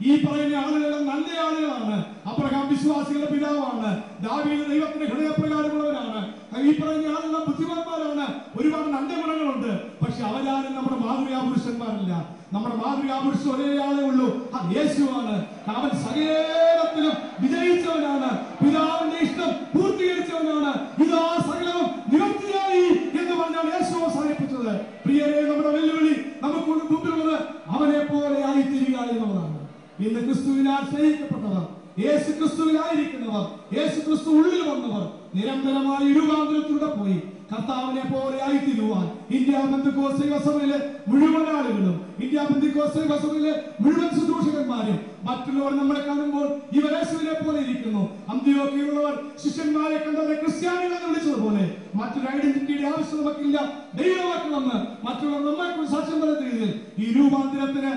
ഈ പറയുന്ന ആളുകളെല്ലാം നല്ല ആളുകളാണ്. അബ്രഹാം വിശ്വാസികളുടെ പിതാവാണ്. ദാവീദ് ദൈവത്തിന്റെ ഹൃദയപ്രകാരമുള്ളവരാണ്. ഈ പറയുന്ന ആളുകൾ ബുദ്ധിമാന്മാരാണ്. ഒരുപാട് നല്ല ഗുണങ്ങളുണ്ട്. പക്ഷെ അവരാരും നമ്മുടെ മാതൃകാ പുരുഷന്മാരല്ല. നമ്മുടെ മാതൃകാ പുരുഷൻ ഒരേ ആളേ ഉള്ളൂ, അത് യേശുവാണ്. അവൻ സകലത്തിലും വിജയിച്ചവനാണ്, പിതാവിന്റെ ഇഷ്ടം പൂർത്തീകരിച്ചവനാണ്. ഇതാ സകലവും നിവൃത്തിയായി എന്ന് പറഞ്ഞാണ് യേശു അവസാനിപ്പിച്ചത്. പ്രിയരെ, നമ്മുടെ വെല്ലുവിളി നമുക്ക് മുമ്പിലുള്ളത് അവനെ പോലെ ആയിത്തീരുക എന്നുള്ളതാണ്. ഇന്ന് ക്രിസ്തുവിനാൽ സ്നേഹിക്കപ്പെട്ടവർ, യേശു ക്രിസ്തുവിലായിരിക്കുന്നവർ, യേശു ക്രിസ്തു ഉള്ളിൽ വന്നവർ നിരന്തരമായി രൂപാന്തരത്തിലൂടെ പോയി കർത്താവിനെ പോലെ ആയിത്തീരുവാൻ ഇന്ത്യ പെന്തക്കോസ്ത് ദൈവസഭയിലെ മുഴുവൻ ആളുകളും, ഇന്ത്യ പെന്തക്കോസ്ത് ദൈവസഭയിലെ മുഴുവൻ ശുശ്രൂഷകന്മാരും മറ്റുള്ളവർ നമ്മളെ കാണുമ്പോൾ ഇവർ യേശുവിനെ പോലെ ഇരിക്കുന്നു. അന്ത്യോക്യയിലുള്ളവർ ശിഷ്യന്മാരെ കണ്ടവരെ ക്രിസ്ത്യാനികളെന്ന് വിളിച്ചതുപോലെ മറ്റൊരു ഐഡന്റിറ്റിയുടെ ആവശ്യം നമുക്കില്ല. ദൈവമക്കളെന്ന് മറ്റുള്ളവർ നമ്മളെക്കുറിച്ച് സാക്ഷ്യം പറയുന്ന രീതിയിൽ ഈ രൂപാന്തരത്തിന്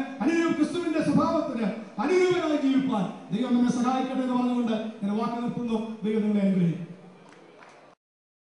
ക്രിസ്തുവിന്റെ സ്വഭാവത്തിന് അനുരൂപനായി ജീവിപ്പാൻ ദൈവം നമ്മെ സഹായിക്കട്ടെ എന്ന് പറഞ്ഞുകൊണ്ട് ഞാൻ വാക്ക് നിർത്തുന്നു. ദൈവം നിങ്ങളെ അനുഗ്രഹിക്കും.